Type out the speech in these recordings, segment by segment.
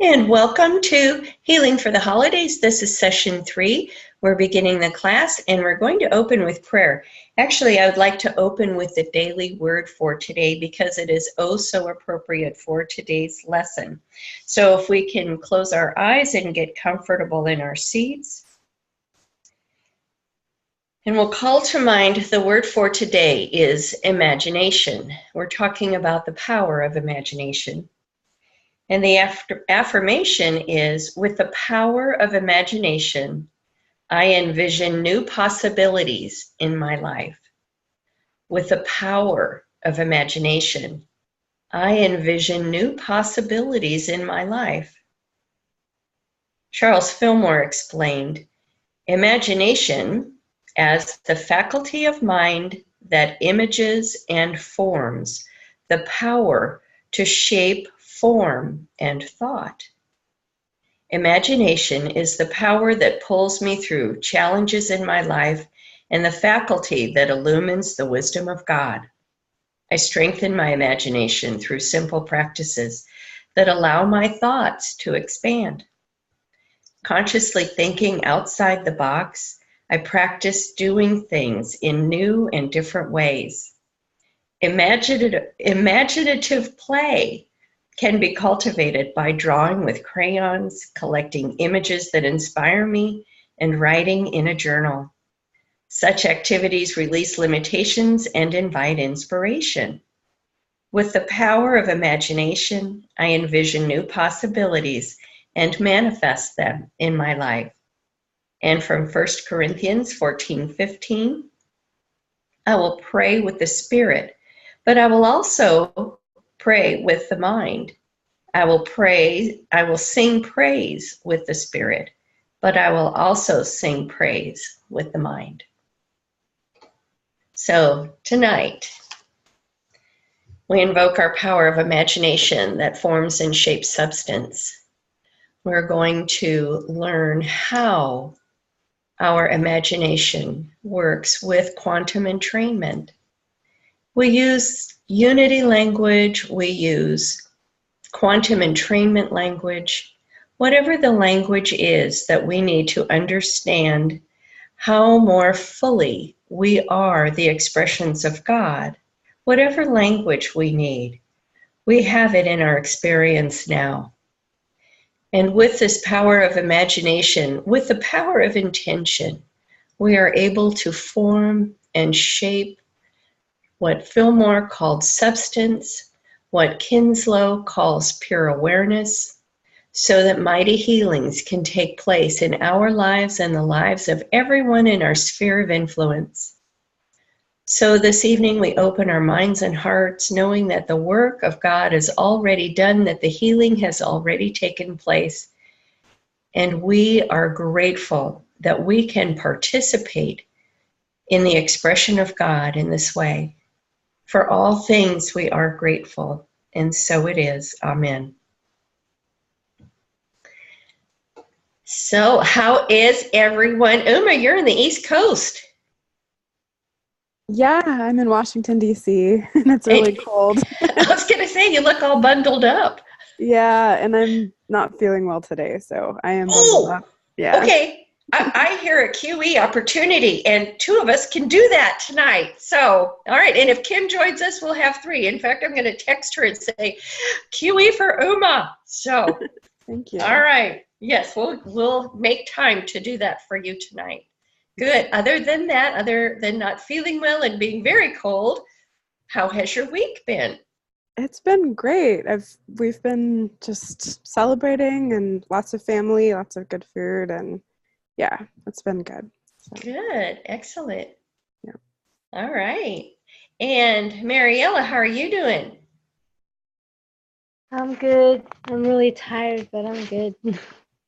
And welcome to Healing for the Holidays. This is session 3. We're beginning the class and we're going to open with prayer. Actually, I would like to open with the daily word for today because it is oh so appropriate for today's lesson. So if we can close our eyes and get comfortable in our seats. And we'll call to mind the word for today is imagination. We're talking about the power of imagination. And the affirmation is, with the power of imagination, I envision new possibilities in my life. With the power of imagination, I envision new possibilities in my life. Charles Fillmore explained, imagination as the faculty of mind that images and forms the power to shape form and thought. Imagination is the power that pulls me through challenges in my life and the faculty that illumines the wisdom of God. I strengthen my imagination through simple practices that allow my thoughts to expand. Consciously thinking outside the box, I practice doing things in new and different ways. Imaginative play can be cultivated by drawing with crayons, collecting images that inspire me, and writing in a journal. Such activities release limitations and invite inspiration. With the power of imagination, I envision new possibilities and manifest them in my life. And from 1 Corinthians 14:15, I will pray with the Spirit, but I will also pray with the mind. I will sing praise with the Spirit, but I will also sing praise with the mind. So tonight, we invoke our power of imagination that forms and shapes substance. We're going to learn how our imagination works with quantum entrainment. We use unity language, we use quantum entrainment language, whatever the language is that we need to understand how more fully we are the expressions of God. Whatever language we need, we have it in our experience now. And with this power of imagination, with the power of intention, we are able to form and shape what Fillmore called substance, what Kinslow calls pure awareness, so that mighty healings can take place in our lives and the lives of everyone in our sphere of influence. So this evening we open our minds and hearts knowing that the work of God is already done, that the healing has already taken place, and we are grateful that we can participate in the expression of God in this way. For all things we are grateful, and so it is. Amen. So how is everyone? Uma, you're in the East Coast. Yeah, I'm in Washington, D.C., and it's really cold. I was going to say, you look all bundled up. Yeah, and I'm not feeling well today, so I am bundled up. Yeah. Okay. I hear a QE opportunity, and 2 of us can do that tonight. So, all right. And if Kim joins us, we'll have 3. In fact, I'm going to text her and say, QE for Uma. So, thank you. All right. Yes, we'll make time to do that for you tonight. Good. Other than that, other than not feeling well and being very cold, how has your week been? It's been great. We've been just celebrating and lots of family, lots of good food, and yeah, it's been good. So. Good. Excellent. Yeah. All right. And Mariella, how are you doing? I'm good. I'm really tired, but I'm good.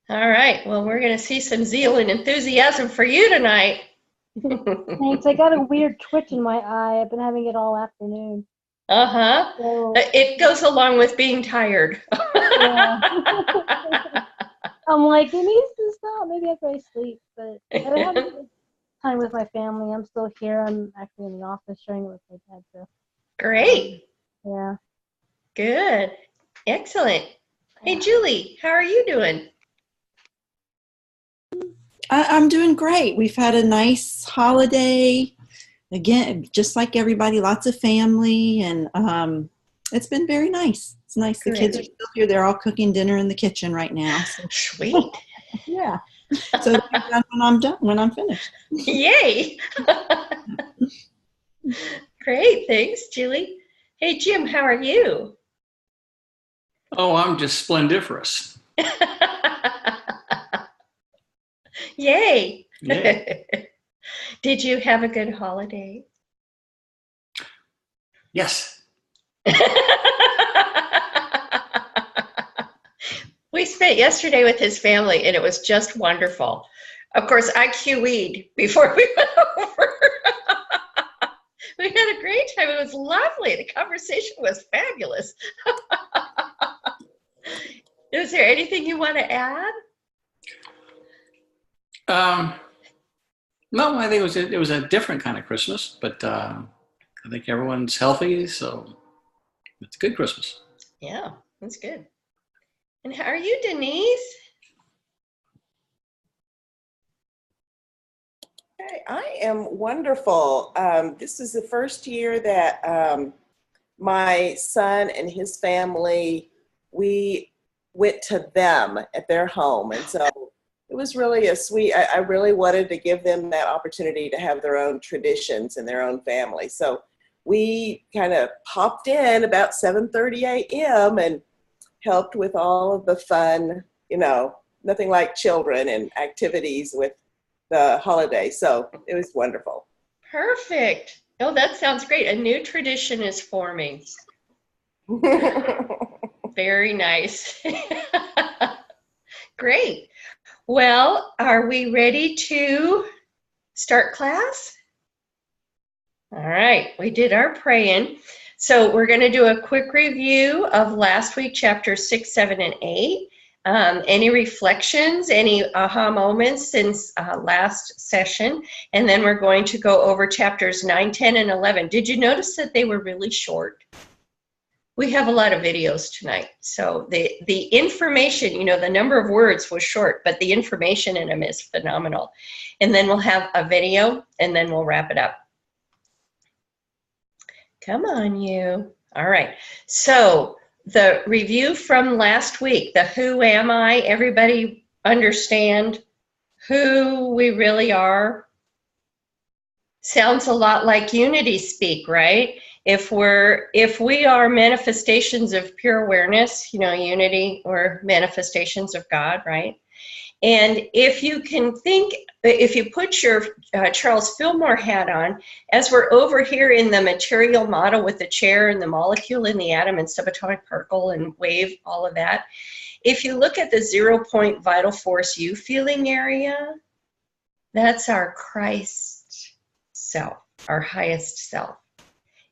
All right. Well, we're going to see some zeal and enthusiasm for you tonight. Thanks. I got a weird twitch in my eye. I've been having it all afternoon. Uh-huh. So, it goes along with being tired. Yeah. I'm like, it needs to stop. Maybe after I sleep. But I'm having a good time with my family. I'm still here. I'm actually in the office sharing it with my dad. So. Great. Yeah. Good. Excellent. Hey, Julie, how are you doing? I'm doing great. We've had a nice holiday. Again, just like everybody, lots of family, and it's been very nice. It's nice. The kids are still here. They're all cooking dinner in the kitchen right now. So. Sweet. Yeah. So they'll be done when I'm done, when I'm finished. Yay. Great. Thanks, Julie. Hey, Jim, how are you? Oh, I'm just splendiferous. Yay. Yay. Did you have a good holiday? Yes. We spent yesterday with his family, and it was just wonderful. Of course, I QE'd before we went over. We had a great time. It was lovely. The conversation was fabulous. Is there anything you want to add? No, I think it was a different kind of Christmas, but I think everyone's healthy, so it's a good Christmas. Yeah, that's good. And how are you, Denise? I am wonderful. This is the first year that my son and his family, we went to them at their home. And so it was really a sweet, I really wanted to give them that opportunity to have their own traditions and their own family. So we kind of popped in about 7:30 a.m. and helped with all of the fun, nothing like children and activities with the holiday. So it was wonderful. Perfect. Oh, that sounds great. A new tradition is forming. Very nice. Great. Well, are we ready to start class? All right, we did our praying. So we're going to do a quick review of last week, chapters 6, 7, and 8. Any reflections, any aha moments since last session, and then we're going to go over chapters 9, 10, and 11. Did you notice that they were really short? We have a lot of videos tonight, so the information, the number of words was short, but the information in them is phenomenal. And then we'll have a video, and then we'll wrap it up. Come on, you. All right, so the review from last week, the who am I, everybody understand who we really are? Sounds a lot like unity speak, right? If we are manifestations of pure awareness, unity, or manifestations of God, right? And if you can think, if you put your Charles Fillmore hat on, as we're over here in the material model with the chair and the molecule and the atom and subatomic particle and wave, all of that, if you look at the 0-point vital force U feeling area, that's our Christ self, our highest self.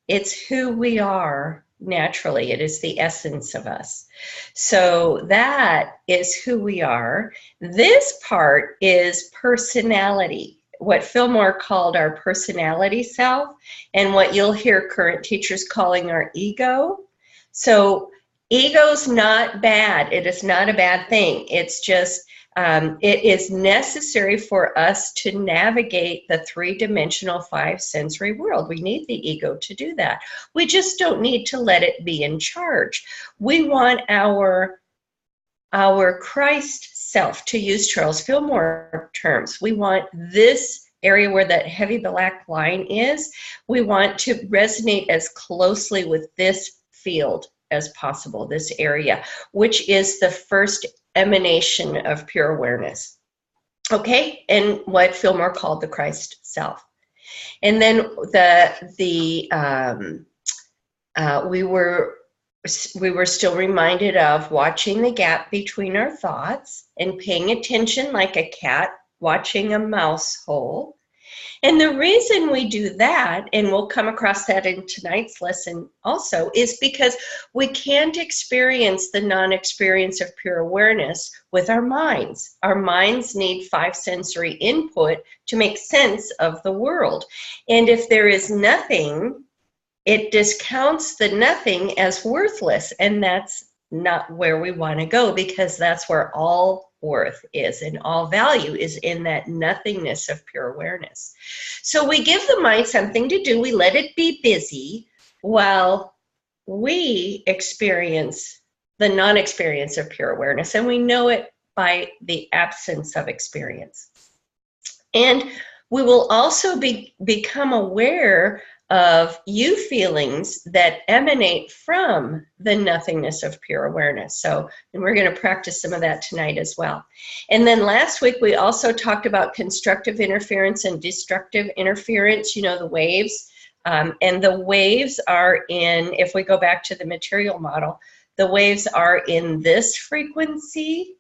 It's who we are naturally. It is the essence of us. So that is who we are. This part is personality, what Fillmore called our personality self, and what you'll hear current teachers calling our ego. So ego's not bad. It is not a bad thing. It's just it is necessary for us to navigate the three-dimensional five-sensory world. We need the ego to do that. We just don't need to let it be in charge. We want our Christ self, to use Charles Fillmore terms. We want this area where that heavy black line is, we want to resonate as closely with this field as possible, this area, which is the first emanation of pure awareness. Okay, and what Fillmore called the Christ self. And then we were still reminded of watching the gap between our thoughts and paying attention like a cat watching a mouse hole. And the reason we do that, and we'll come across that in tonight's lesson also, is because we can't experience the non-experience of pure awareness with our minds. Our minds need five sensory input to make sense of the world. And if there is nothing, it discounts the nothing as worthless, and that's not where we want to go, because that's where all worth is and all value is, in that nothingness of pure awareness. So we give the mind something to do. We let it be busy while we experience the non-experience of pure awareness, and we know it by the absence of experience. And we will also become aware of you feelings that emanate from the nothingness of pure awareness. So, and we're going to practice some of that tonight as well. And then last week, we also talked about constructive interference and destructive interference, you know, the waves. And the waves are in, if we go back to the material model, the waves are in this frequency.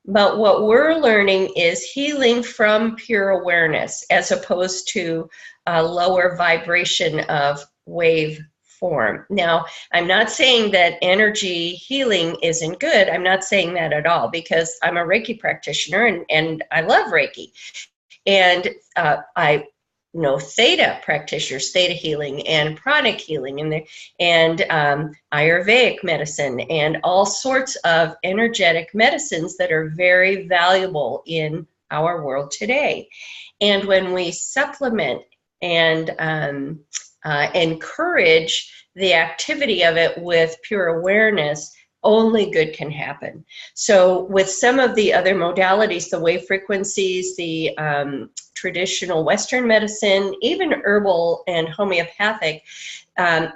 But what we're learning is healing from pure awareness, as opposed to a lower vibration of wave form. Now, I'm not saying that energy healing isn't good. I'm not saying that at all, because I'm a Reiki practitioner and I love Reiki. And I know theta practitioners, theta healing and pranic healing, and Ayurvedic medicine, and all sorts of energetic medicines that are very valuable in our world today. And when we supplement and encourage the activity of it with pure awareness, only good can happen. So with some of the other modalities, the wave frequencies, the traditional Western medicine, even herbal and homeopathic,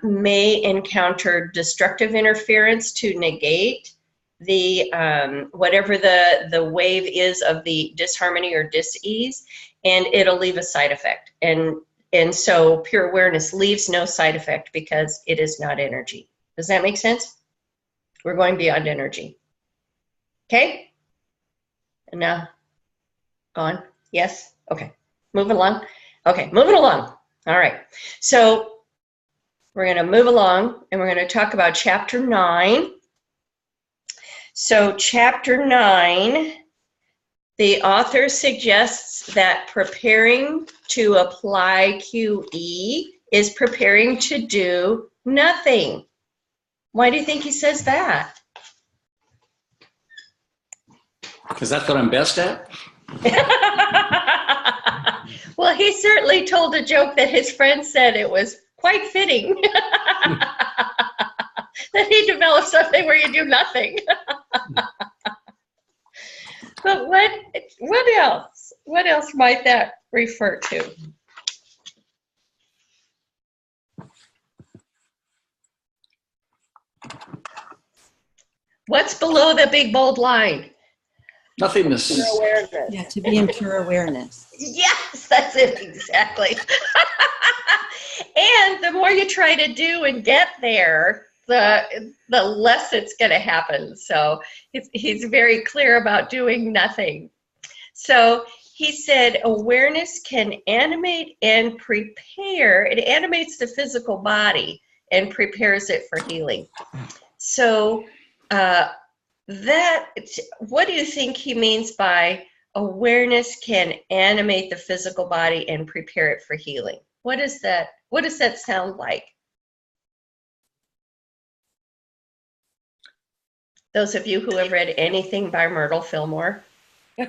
may encounter destructive interference to negate the whatever the wave is of the disharmony or dis-ease, and it'll leave a side effect. And so pure awareness leaves no side effect because it is not energy. Does that make sense? We're going beyond energy. Okay? And now, gone? Yes? Okay. Move along. Okay, moving along. All right. So we're going to move along, and we're going to talk about Chapter 9. So Chapter 9, the author suggests that preparing to apply QE is preparing to do nothing. Why do you think he says that? Because that's what I'm best at. Well, he certainly told a joke that his friend said it was quite fitting that he developed something where you do nothing. But what else? What else might that refer to? What's below the big bold line? Nothingness. Pure awareness. Yeah, to be in pure awareness. Yes, that's it, exactly. And the more you try to do and get there, the less it's going to happen. So he's very clear about doing nothing. So he said awareness can animate and prepare. It animates the physical body and prepares it for healing. So what do you think he means by awareness can animate the physical body and prepare it for healing? What does that sound like? Those of you who have read anything by Myrtle Fillmore. My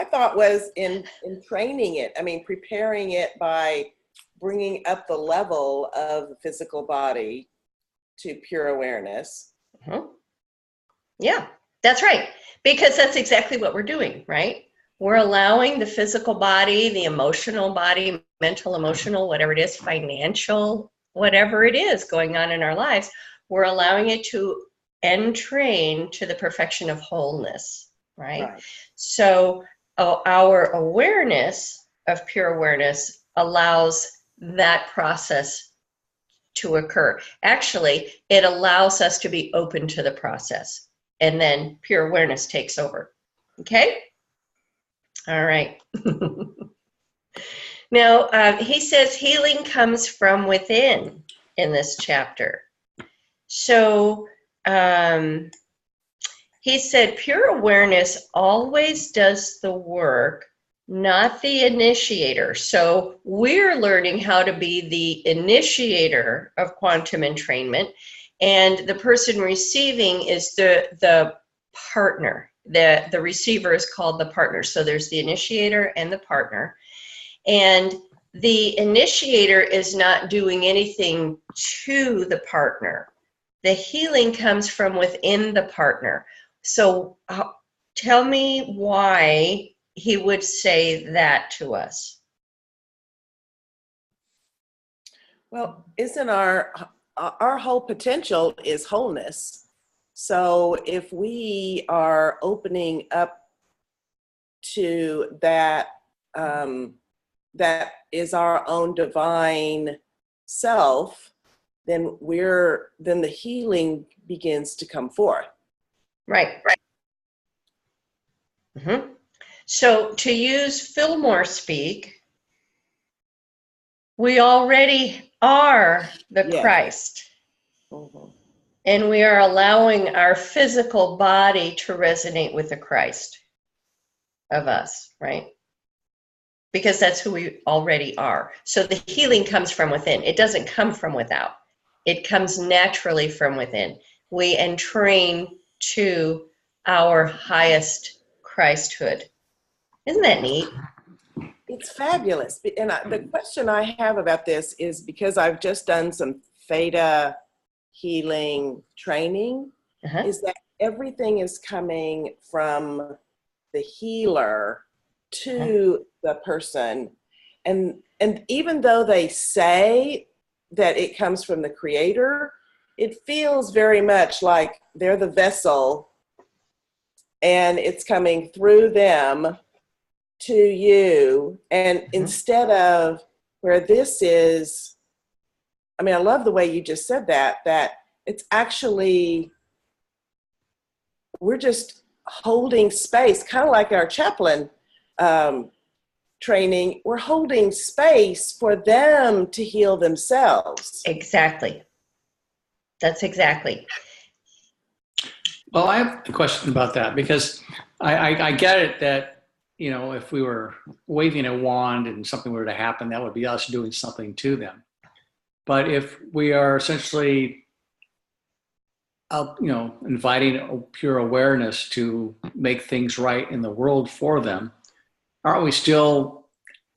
thought was in training it. I mean, preparing it by bringing up the level of the physical body to pure awareness. Mm-hmm. Yeah, that's right. Because that's exactly what we're doing, right? We're allowing the physical body, the emotional body, mental, emotional, whatever it is, financial, whatever it is going on in our lives, we're allowing it to entrain to the perfection of wholeness, right? So our awareness of pure awareness allows that process to occur. Actually, it allows us to be open to the process, and then pure awareness takes over. Okay? All right. Now, he says healing comes from within in this chapter. So he said pure awareness always does the work not the initiator. So we're learning how to be the initiator of quantum entrainment, and the person receiving is the partner. The receiver is called the partner. So there's the initiator and the partner. And the initiator is not doing anything to the partner. The healing comes from within the partner. So tell me why he would say that to us. Well, isn't our whole potential is wholeness. So if we are opening up to that, that is our own divine self, then the healing begins to come forth. Right. Mm-hmm. So to use Fillmore speak, we already are the Yes. Christ. Mm-hmm. And we are allowing our physical body to resonate with the Christ of us, right? Because that's who we already are. So the healing comes from within. It doesn't come from without. It comes naturally from within. We entrain to our highest Christhood. Isn't that neat? It's fabulous. And the question I have about this is because I've just done some theta healing training, is that everything is coming from the healer to the person. And even though they say that it comes from the creator, it feels very much like they're the vessel and it's coming through them to you. And instead of where this is, I mean, I love the way you just said that it's actually, we're just holding space, kind of like our chaplain training. We're holding space for them to heal themselves. Exactly. That's exactly. Well, I have a question about that because I get it that, you know, if we were waving a wand and something were to happen, that would be us doing something to them. But if we are essentially, you know, inviting a pure awareness to make things right in the world for them, aren't we still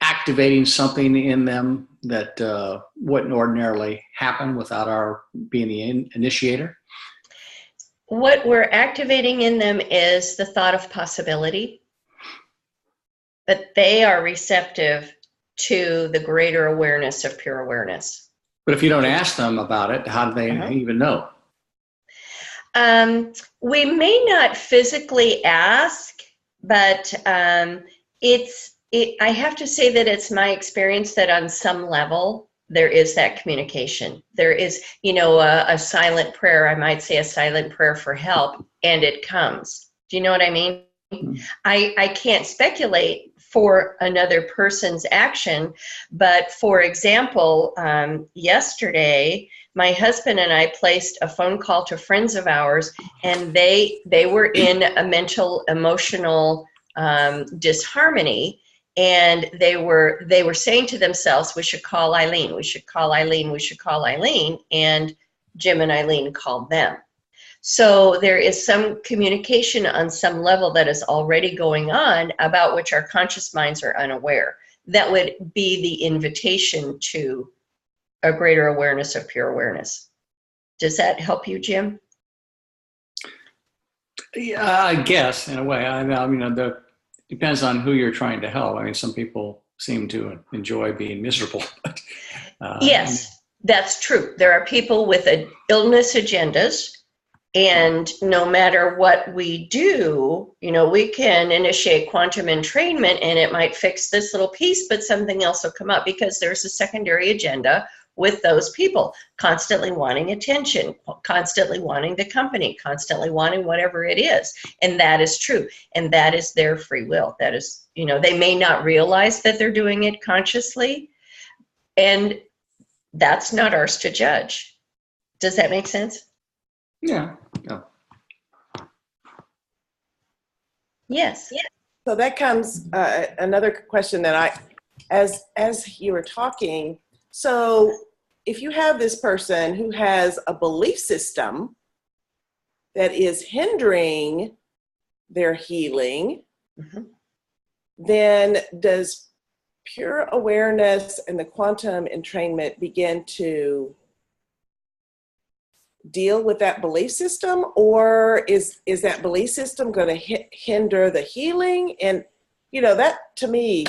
activating something in them that wouldn't ordinarily happen without our being the initiator? What we're activating in them is the thought of possibility, but they are receptive to the greater awareness of pure awareness. But if you don't ask them about it, how do they even know? We may not physically ask, but I have to say that it's my experience that on some level, there is that communication. There is, you know, a silent prayer. I might say a silent prayer for help, and it comes. Do you know what I mean? I can't speculate for another person's action, but for example, yesterday, my husband and I placed a phone call to friends of ours, and they were in a mental, emotional disharmony, and they were saying to themselves, we should call Eileen, we should call Eileen, we should call Eileen, and Jim and Eileen called them. So there is some communication on some level that is already going on about which our conscious minds are unaware. That would be the invitation to a greater awareness of pure awareness. Does that help you, Jim? Yeah, I guess in a way. I mean, it depends on who you're trying to help. I mean, some people seem to enjoy being miserable. Yes, that's true. There are people with illness agendas. And no matter what we do, you know, we can initiate quantum entrainment and it might fix this little piece, but something else will come up because there's a secondary agenda with those people, constantly wanting attention, constantly wanting the company, constantly wanting whatever it is. And that is true. And that is their free will. That is, you know, they may not realize that they're doing it consciously. And that's not ours to judge. Does that make sense? Yeah. Yeah. Yes. So that comes another question that as you were talking, so if you have this person who has a belief system that is hindering their healing, then does pure awareness and the quantum entrainment begin to deal with that belief system, or is that belief system going to hinder the healing? And that to me,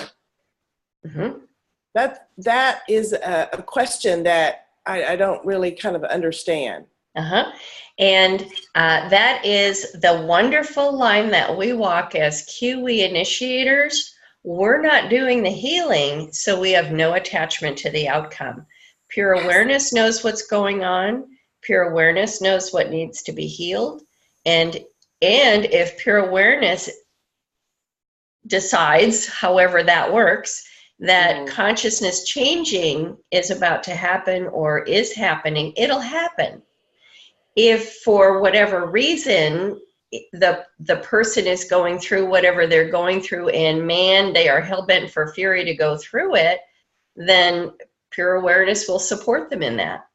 that is a question that I don't really kind of understand. And that is the wonderful line that we walk as QE initiators. We're not doing the healing, so we have no attachment to the outcome. Pure awareness knows what's going on. Pure awareness knows what needs to be healed. And if pure awareness decides, however that works, that consciousness changing is about to happen or is happening, it'll happen. If for whatever reason the person is going through whatever they're going through and man, they are hell-bent for fury to go through it, then pure awareness will support them in that.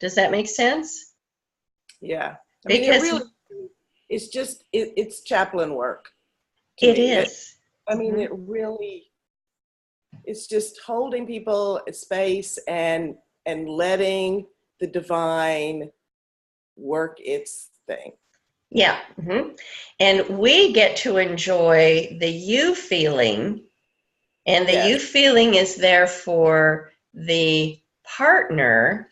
Does that make sense? Yeah. Because it's chaplain work. It is. It really, it's just holding people at space and letting the divine work its thing. Yeah. And we get to enjoy the you feeling, and the you feeling is there for the partner,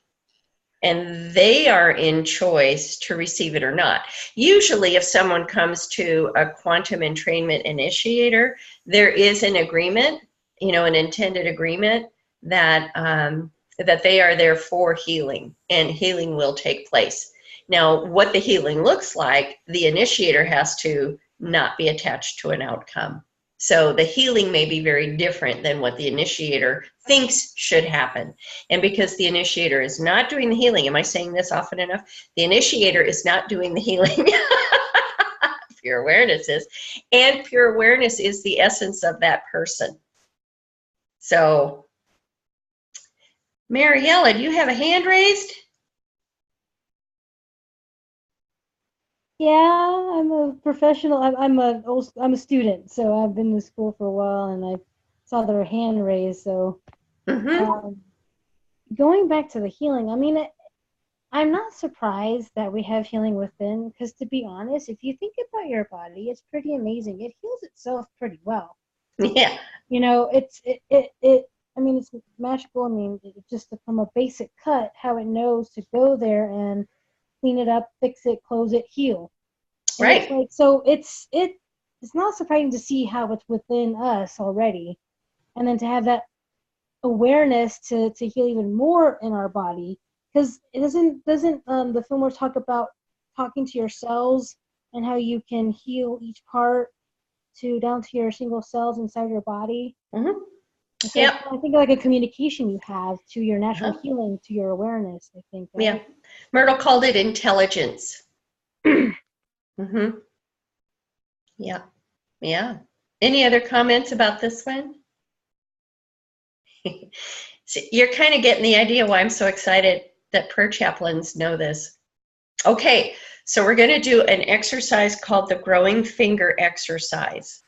and they are in choice to receive it or not. Usually if someone comes to a quantum entrainment initiator, there is an agreement, an intended agreement that that they are there for healing, and healing will take place. Now, what the healing looks like, the initiator has to not be attached to an outcome. So the healing may be very different than what the initiator thinks should happen. And because the initiator is not doing the healing, am I saying this often enough? The initiator is not doing the healing. Pure awareness is. And pure awareness is the essence of that person. So, Mariella, do you have a hand raised? Yeah, I'm a professional. I'm a student, so I've been in school for a while, and I saw their hand raised. So, going back to the healing, I'm not surprised that we have healing within, because to be honest, if you think about your body, it's pretty amazing. It heals itself pretty well. Yeah. It's magical. It's just from a basic cut, how it knows to go there and clean it up, fix it, close it, heal. And right. It's not surprising to see how it's within us already, and then to have that awareness to heal even more in our body, because it doesn't the film talk about talking to your cells and how you can heal each part down to your single cells inside your body. So yeah, I think like a communication you have to your natural healing, to your awareness, I think. Right? Yeah. Myrtle called it intelligence. Yeah. Yeah. Any other comments about this one? So you're kind of getting the idea why I'm so excited that prayer chaplains know this. Okay, so we're going to do an exercise called the growing finger exercise.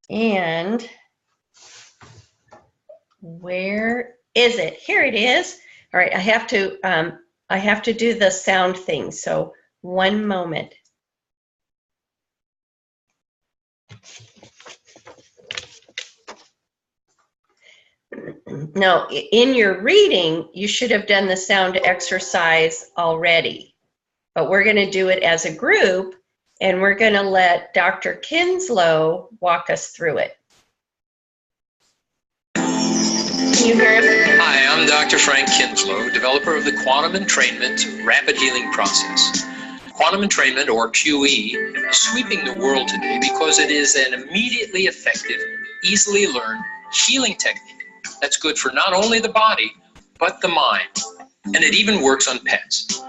And where is it? Here it is. All right, I have to do the sound thing. So one moment. Now, in your reading, you should have done the sound exercise already, but we're going to do it as a group, and we're going to let Dr. Kinslow walk us through it. Can you hear him? Hi, I'm Dr. Frank Kinslow, developer of the Quantum Entrainment Rapid Healing Process. Quantum Entrainment, or QE, is sweeping the world today because it is an immediately effective, easily learned healing technique that's good for not only the body, but the mind. And it even works on pets.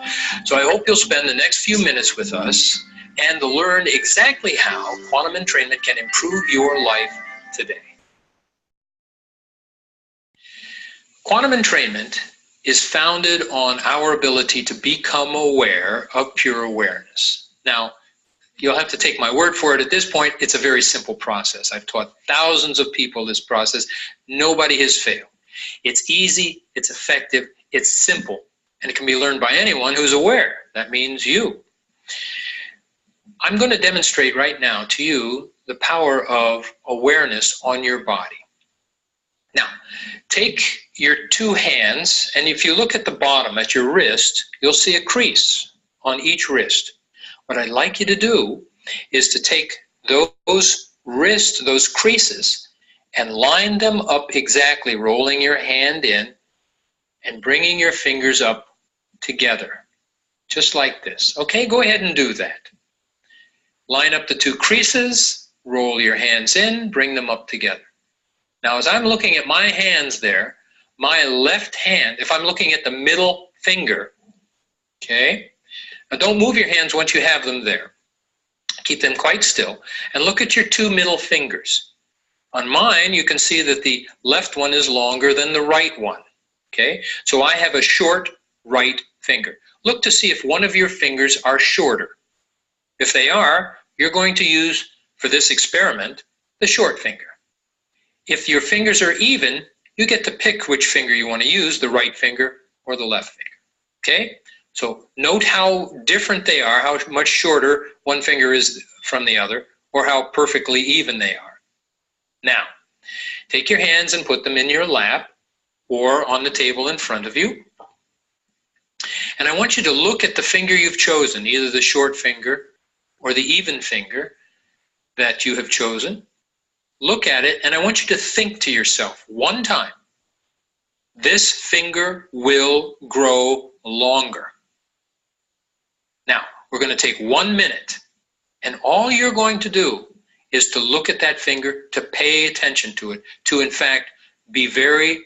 So I hope you'll spend the next few minutes with us and to learn exactly how quantum entrainment can improve your life today. Quantum entrainment is founded on our ability to become aware of pure awareness. Now, you'll have to take my word for it at this point. It's a very simple process. I've taught thousands of people this process. Nobody has failed. It's easy, it's effective, it's simple, and it can be learned by anyone who's aware. That means you. I'm going to demonstrate right now to you the power of awareness on your body. Now, take your two hands, and if you look at the bottom at your wrist, you'll see a crease on each wrist. What I'd like you to do is to take those wrists, those creases, and line them up exactly, rolling your hand in and bringing your fingers up together, just like this. Okay, go ahead and do that. Line up the two creases, roll your hands in, bring them up together. Now, as I'm looking at my hands there, my left hand, if I'm looking at the middle finger, okay, now don't move your hands once you have them there. Keep them quite still and look at your two middle fingers. On mine, you can see that the left one is longer than the right one, okay? So I have a short right finger. Look to see if one of your fingers are shorter. If they are, you're going to use, for this experiment, the short finger. If your fingers are even, you get to pick which finger you want to use, the right finger or the left finger, okay? So note how different they are, how much shorter one finger is from the other, or how perfectly even they are. Now, take your hands and put them in your lap or on the table in front of you. And I want you to look at the finger you've chosen, either the short finger or the even finger that you have chosen. Look at it, and I want you to think to yourself one time, this finger will grow longer. Now, we're going to take 1 minute, and all you're going to do is to look at that finger, to pay attention to it, to in fact be very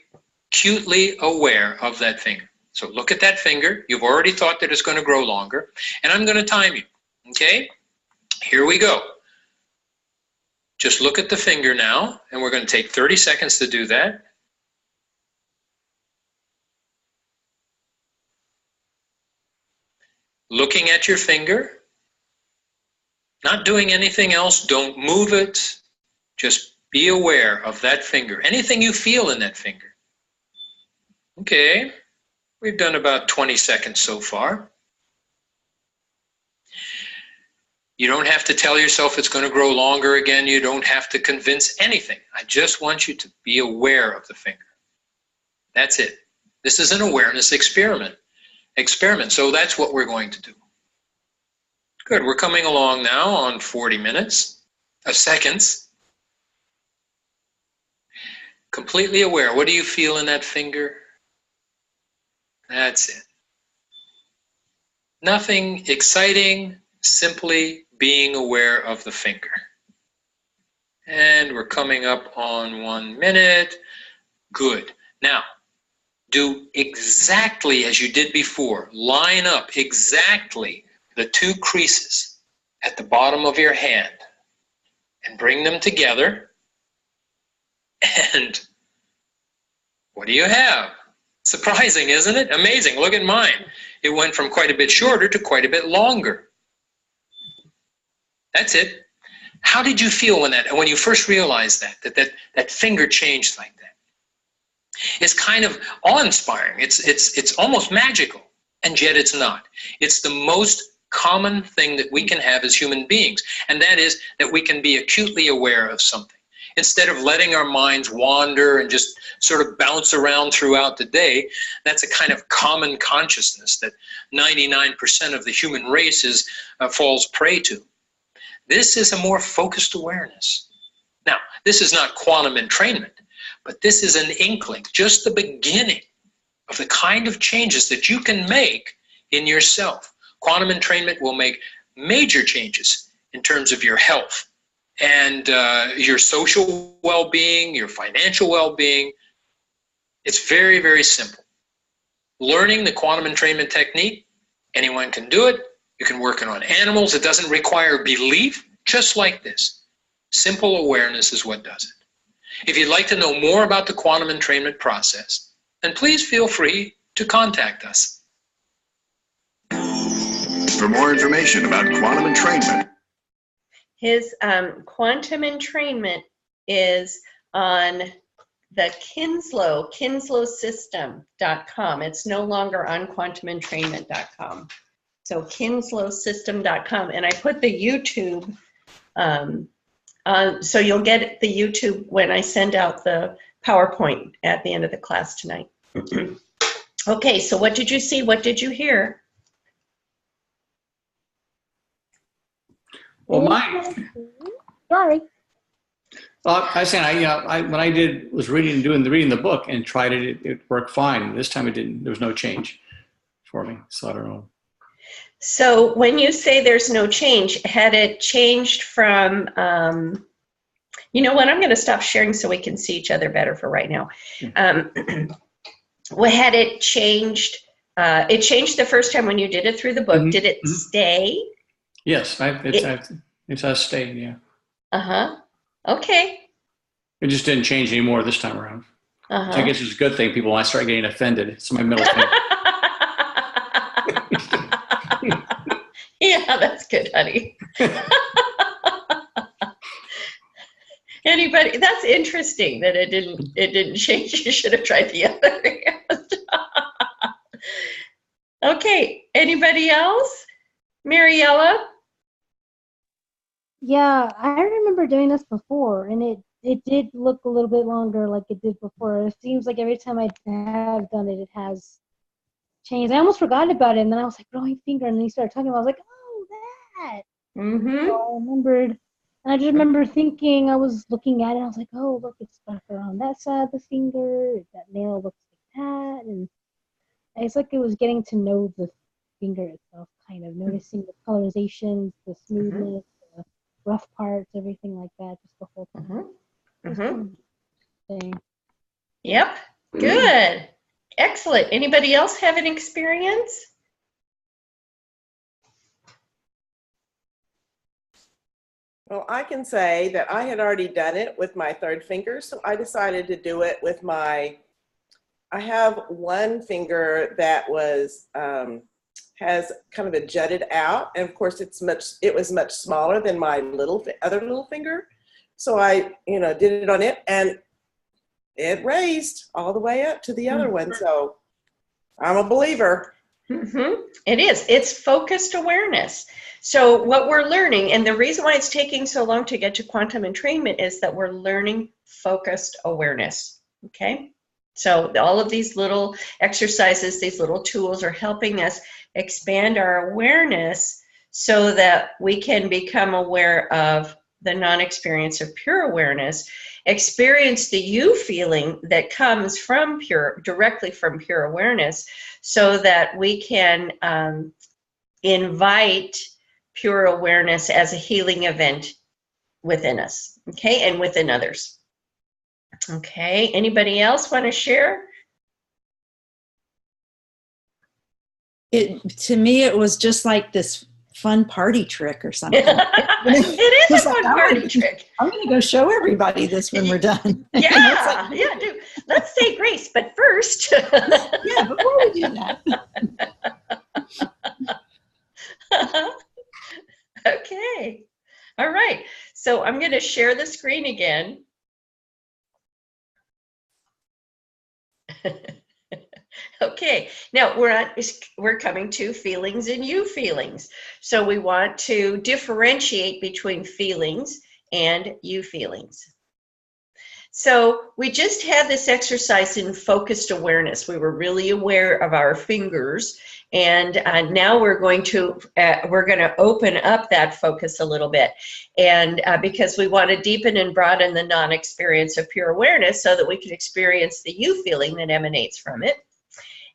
acutely aware of that finger. So look at that finger. You've already thought that it's going to grow longer, and I'm going to time you, okay? Here we go. Just look at the finger now, and we're going to take 30 seconds to do that. Looking at your finger, not doing anything else, don't move it, just be aware of that finger, anything you feel in that finger. Okay, we've done about 20 seconds so far. You don't have to tell yourself it's going to grow longer again. You don't have to convince anything. I just want you to be aware of the finger. That's it. This is an awareness experiment. So that's what we're going to do. Good. We're coming along now on 40 seconds. Completely aware. What do you feel in that finger? That's it. Nothing exciting, simply being aware of the finger. And we're coming up on 1 minute. Good. Now, do exactly as you did before. Line up exactly the two creases at the bottom of your hand and bring them together. And what do you have? Surprising, isn't it? Amazing. Look at mine. It went from quite a bit shorter to quite a bit longer. That's it. How did you feel when you first realized that finger changed like that? It's kind of awe-inspiring. It's almost magical, and yet it's not. It's the most common thing that we can have as human beings, and that is that we can be acutely aware of something. Instead of letting our minds wander and just sort of bounce around throughout the day, that's a kind of common consciousness that 99% of the human race falls prey to. This is a more focused awareness. Now, this is not quantum entrainment, but this is an inkling, just the beginning of the kind of changes that you can make in yourself. Quantum entrainment will make major changes in terms of your health and your social well-being, your financial well-being. It's very, very simple. Learning the quantum entrainment technique, anyone can do it. You can work it on animals. It doesn't require belief, just like this. Simple awareness is what does it. If you'd like to know more about the quantum entrainment process, then please feel free to contact us. For more information about quantum entrainment, His quantum entrainment is on the kinslowsystem.com. It's no longer on quantumentrainment.com. So kinslowsystem.com. And I put the YouTube, so you'll get the YouTube when I send out the PowerPoint at the end of the class tonight. Okay, so what did you see? What did you hear? Well, mine. Sorry. I was saying, when I was reading the book and tried it, it worked fine. This time it didn't. There was no change for me, so I don't know. So when you say there's no change, had it changed from, you know what, I'm going to stop sharing so we can see each other better for right now. Well, had it changed, it changed the first time when you did it through the book. Did it stay? Yes, it has stayed, yeah. Uh-huh. Okay. It just didn't change anymore this time around. Uh-huh. So I guess it's a good thing people might start getting offended. It's my middle finger. Yeah, that's good, honey. Anybody? That's interesting that it didn't change. You should have tried the other hand. Okay. Anybody else? Mariella? Yeah, I remember doing this before, and it did look a little bit longer like it did before. It seems like every time I have done it, it has changed. I almost forgot about it, and then I was like, growing finger, and then you started talking about it. I was like, oh, that. Mm-hmm. So I remembered, and I just remember thinking, I was looking at it, and I was like, oh, look, it's darker on that side of the finger. That nail looks like that, and it's like it was getting to know the finger itself, kind of noticing the colorizations, the smoothness, the rough parts, everything like that, just the whole time. Yep. Good. Excellent. Anybody else have an experience? Well, I can say that I had already done it with my third finger, so I decided to do it with I have one finger that was, has kind of a jutted out, and of course it was much smaller than my other little finger. So I, did it on it, and it raised all the way up to the other one. So I'm a believer. It is. It's focused awareness. So what we're learning, and the reason why it's taking so long to get to quantum entrainment is that we're learning focused awareness. Okay? So all of these little exercises, these little tools are helping us expand our awareness so that we can become aware of the non-experience of pure awareness, experience the you feeling that comes from directly from pure awareness, so that we can invite pure awareness as a healing event within us, okay, and within others. Okay, anybody else want to share? To me, it was just like this fun party trick or something. It is a fun party trick. I'm going to go show everybody this when we're done. Yeah, yeah, do. Let's say grace, but first. Yeah, before we do that. Okay. All right. So I'm going to share the screen again. Okay, now we're coming to feelings and you feelings. So we want to differentiate between feelings and you feelings. So we just had this exercise in focused awareness. We were really aware of our fingers, and now we're going to open up that focus a little bit, and because we want to deepen and broaden the non-experience of pure awareness so that we can experience the you feeling that emanates from it.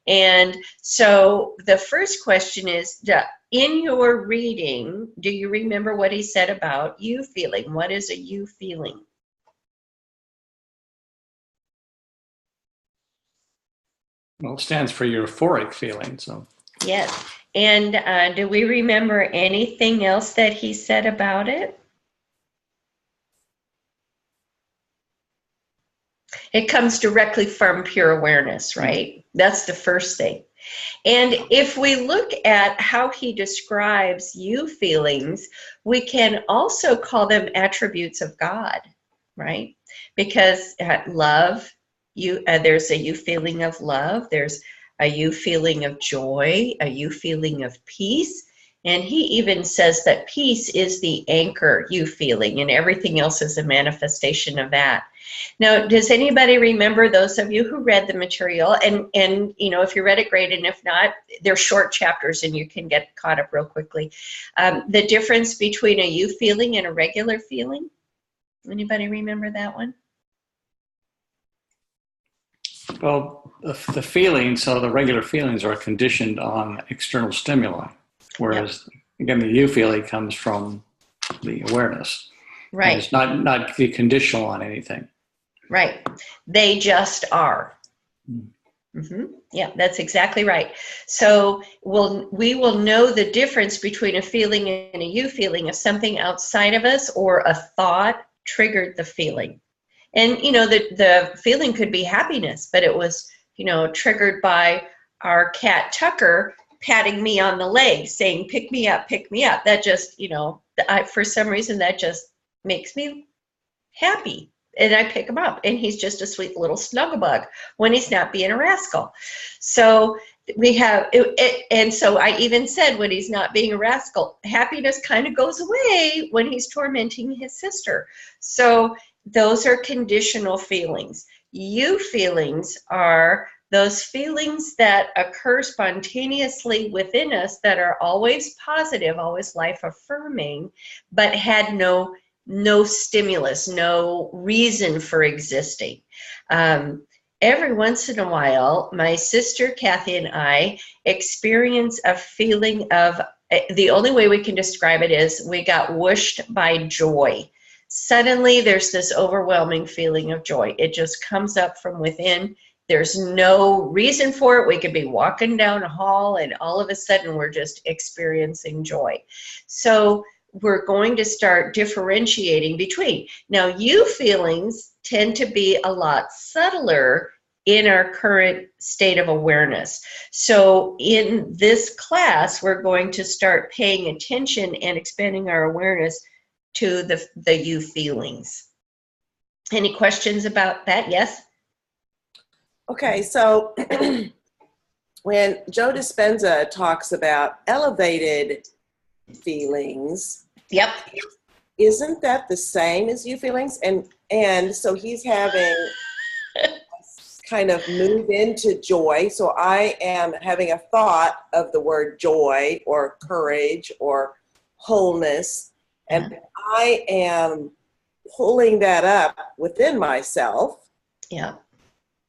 And so the first question is, in your reading, do you remember what he said about you feeling? What is a you feeling? Well, it stands for euphoric feeling. So yes. And do we remember anything else that he said about it? It comes directly from pure awareness, right? That's the first thing. And if we look at how he describes you feelings, we can also call them attributes of God, right? Because love, there's a you feeling of love, there's a you feeling of joy, a you feeling of peace. And he even says that peace is the anchor you feeling, and everything else is a manifestation of that. Now, does anybody remember, those of you who read the material, and you know, if you read it, great, and if not, they're short chapters and you can get caught up real quickly. The difference between a you feeling and a regular feeling? Anybody remember that one? Well, the feelings, so the regular feelings are conditioned on external stimuli, whereas, again, the you feeling comes from the awareness. Right. And it's not the conditional on anything. Right. They just are. Yeah, that's exactly right. So we will know the difference between a feeling and a you feeling if something outside of us or a thought triggered the feeling. And, you know, the feeling could be happiness, but it was, you know, triggered by our cat Tucker patting me on the leg saying, pick me up, pick me up. That just, you know, for some reason that just makes me happy. And I pick him up, and he's just a sweet little snuggle bug when he's not being a rascal. So we have, and so I even said, when he's not being a rascal, happiness kind of goes away when he's tormenting his sister. So those are conditional feelings. You feelings are those feelings that occur spontaneously within us that are always positive, always life affirming, but had no stimulus, no reason for existing. Every once in a while, my sister Kathy and I experience a feeling of, the only way we can describe it is we got whooshed by joy. Suddenly there's this overwhelming feeling of joy. It just comes up from within. There's no reason for it. We could be walking down a hall and all of a sudden we're just experiencing joy. So we're going to start differentiating between. Now, you feelings tend to be a lot subtler in our current state of awareness. So in this class, we're going to start paying attention and expanding our awareness to the you feelings. Any questions about that? Yes? Okay, so when Joe Dispenza talks about elevated feelings, yep, isn't that the same as you feelings? And so he's having kind of move into joy. So I am having a thought of the word joy or courage or wholeness, and I am pulling that up within myself. Yeah.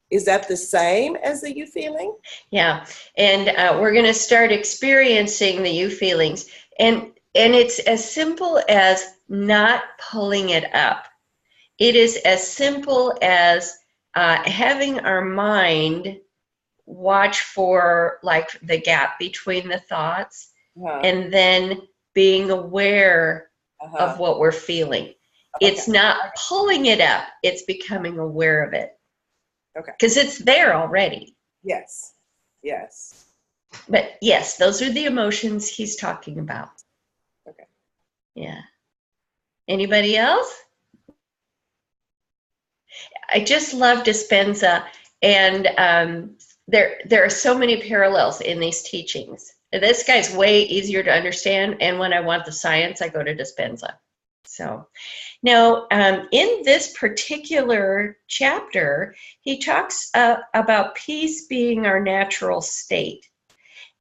Is that the same as the you feeling? Yeah, and we're going to start experiencing the you feelings. And it's as simple as not pulling it up. It is as simple as having our mind watch for like the gap between the thoughts and then being aware of what we're feeling. It's not pulling it up, it's becoming aware of it. Okay. Because it's there already. Yes. Yes. But yes, those are the emotions he's talking about. Okay. Yeah. Anybody else? I just love Dispenza, and there are so many parallels in these teachings. This guy's way easier to understand, and when I want the science, I go to Dispenza. So now, in this particular chapter, he talks about peace being our natural state.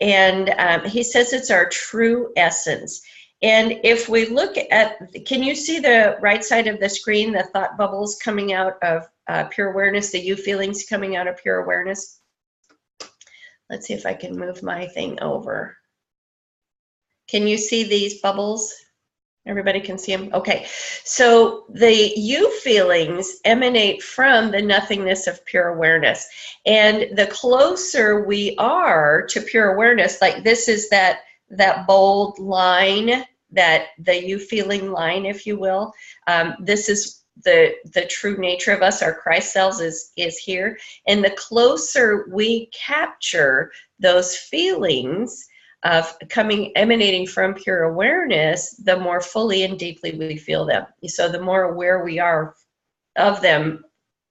And he says it's our true essence. And if we look at, can you see the right side of the screen, the thought bubbles coming out of pure awareness, the you feelings coming out of pure awareness? Let's see if I can move my thing over. Can you see these bubbles? Everybody can see them? Okay. So the you feelings emanate from the nothingness of pure awareness. And the closer we are to pure awareness, like this is that bold line, that the you feeling line, if you will. This is the true nature of us, our Christ selves is here. And the closer we capture those feelings of emanating from pure awareness, the more fully and deeply we feel them. So the more aware we are of them,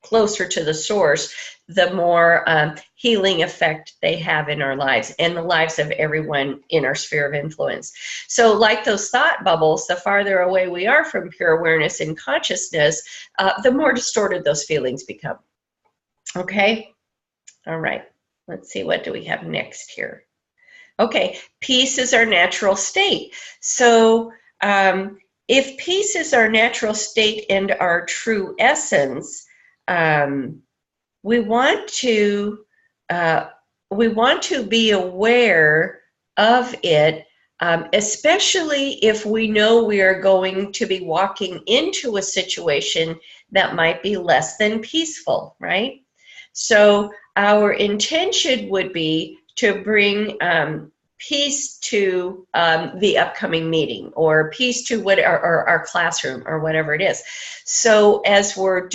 closer to the source, the more healing effect they have in our lives and the lives of everyone in our sphere of influence. So like those thought bubbles, the farther away we are from pure awareness and consciousness, the more distorted those feelings become. Okay? All right. Let's see, what do we have next here? Okay, peace is our natural state. So if peace is our natural state and our true essence, we want to be aware of it, especially if we know we are going to be walking into a situation that might be less than peaceful, right? So our intention would be to bring peace to the upcoming meeting, or peace to our classroom, or whatever it is. So as we're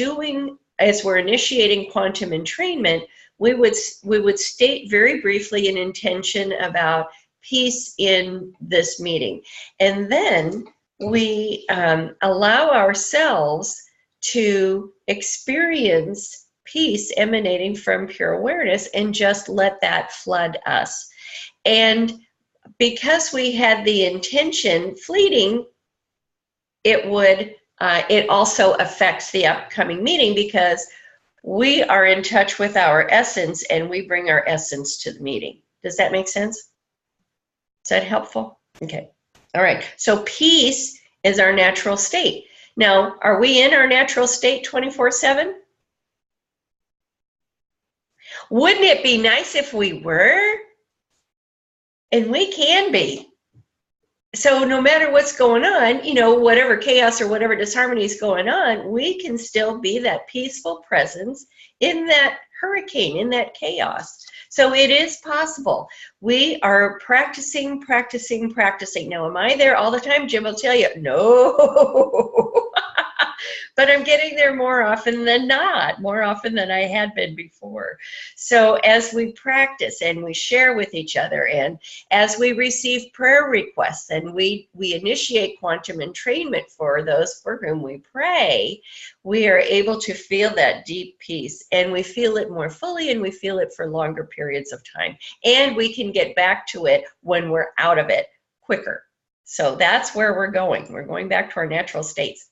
initiating quantum entrainment, we would state very briefly an intention about peace in this meeting, and then we allow ourselves to experience peace emanating from pure awareness and just let that flood us. And because we had the intention fleeting, it also affects the upcoming meeting, because we are in touch with our essence and we bring our essence to the meeting. Does that make sense? Is that helpful? Okay. All right. So peace is our natural state. Now, are we in our natural state 24/7? Wouldn't it be nice if we were? And we can be. So no matter what's going on, whatever chaos or whatever disharmony is going on, we can still be that peaceful presence in that hurricane, in that chaos. So it is possible. We are practicing. Now, am I there all the time? Jim will tell you, no. But I'm getting there more often than not, more often than I had been before. So as we practice and we share with each other, and as we receive prayer requests and we initiate quantum entrainment for those for whom we pray, we are able to feel that deep peace, and we feel it more fully, and we feel it for longer periods of time. And we can get back to it when we're out of it quicker. So that's where we're going. We're going back to our natural states.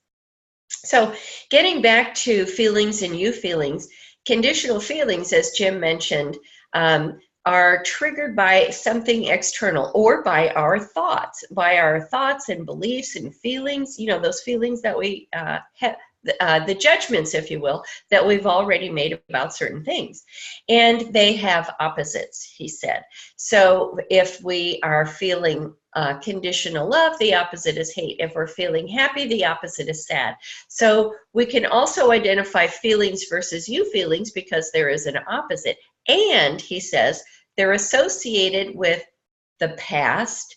So getting back to feelings and you feelings, conditional feelings, as Jim mentioned, are triggered by something external or by our thoughts and beliefs and feelings, those feelings that we have, the judgments, if you will, that we've already made about certain things. And they have opposites, he said. So if we are feeling conditional love, the opposite is hate. If we're feeling happy, the opposite is sad. So we can also identify feelings versus you feelings, because there is an opposite. And he says they're associated with the past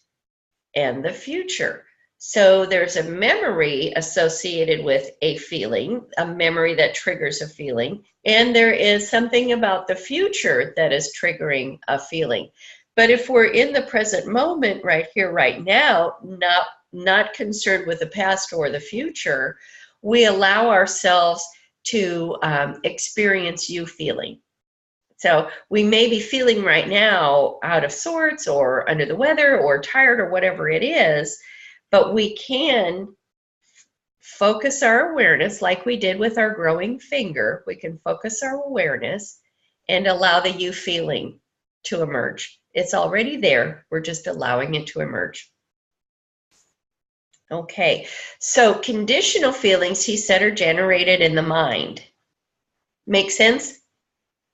and the future. So there's a memory associated with a feeling, a memory that triggers a feeling, and there is something about the future that is triggering a feeling. But if we're in the present moment, right here, right now, not concerned with the past or the future, we allow ourselves to experience you feeling. So we may be feeling right now out of sorts or under the weather or tired or whatever it is, but we can focus our awareness like we did with our growing finger. We can focus our awareness and allow the you feeling to emerge. It's already there. We're just allowing it to emerge. Okay, so conditional feelings, he said, are generated in the mind. Make sense?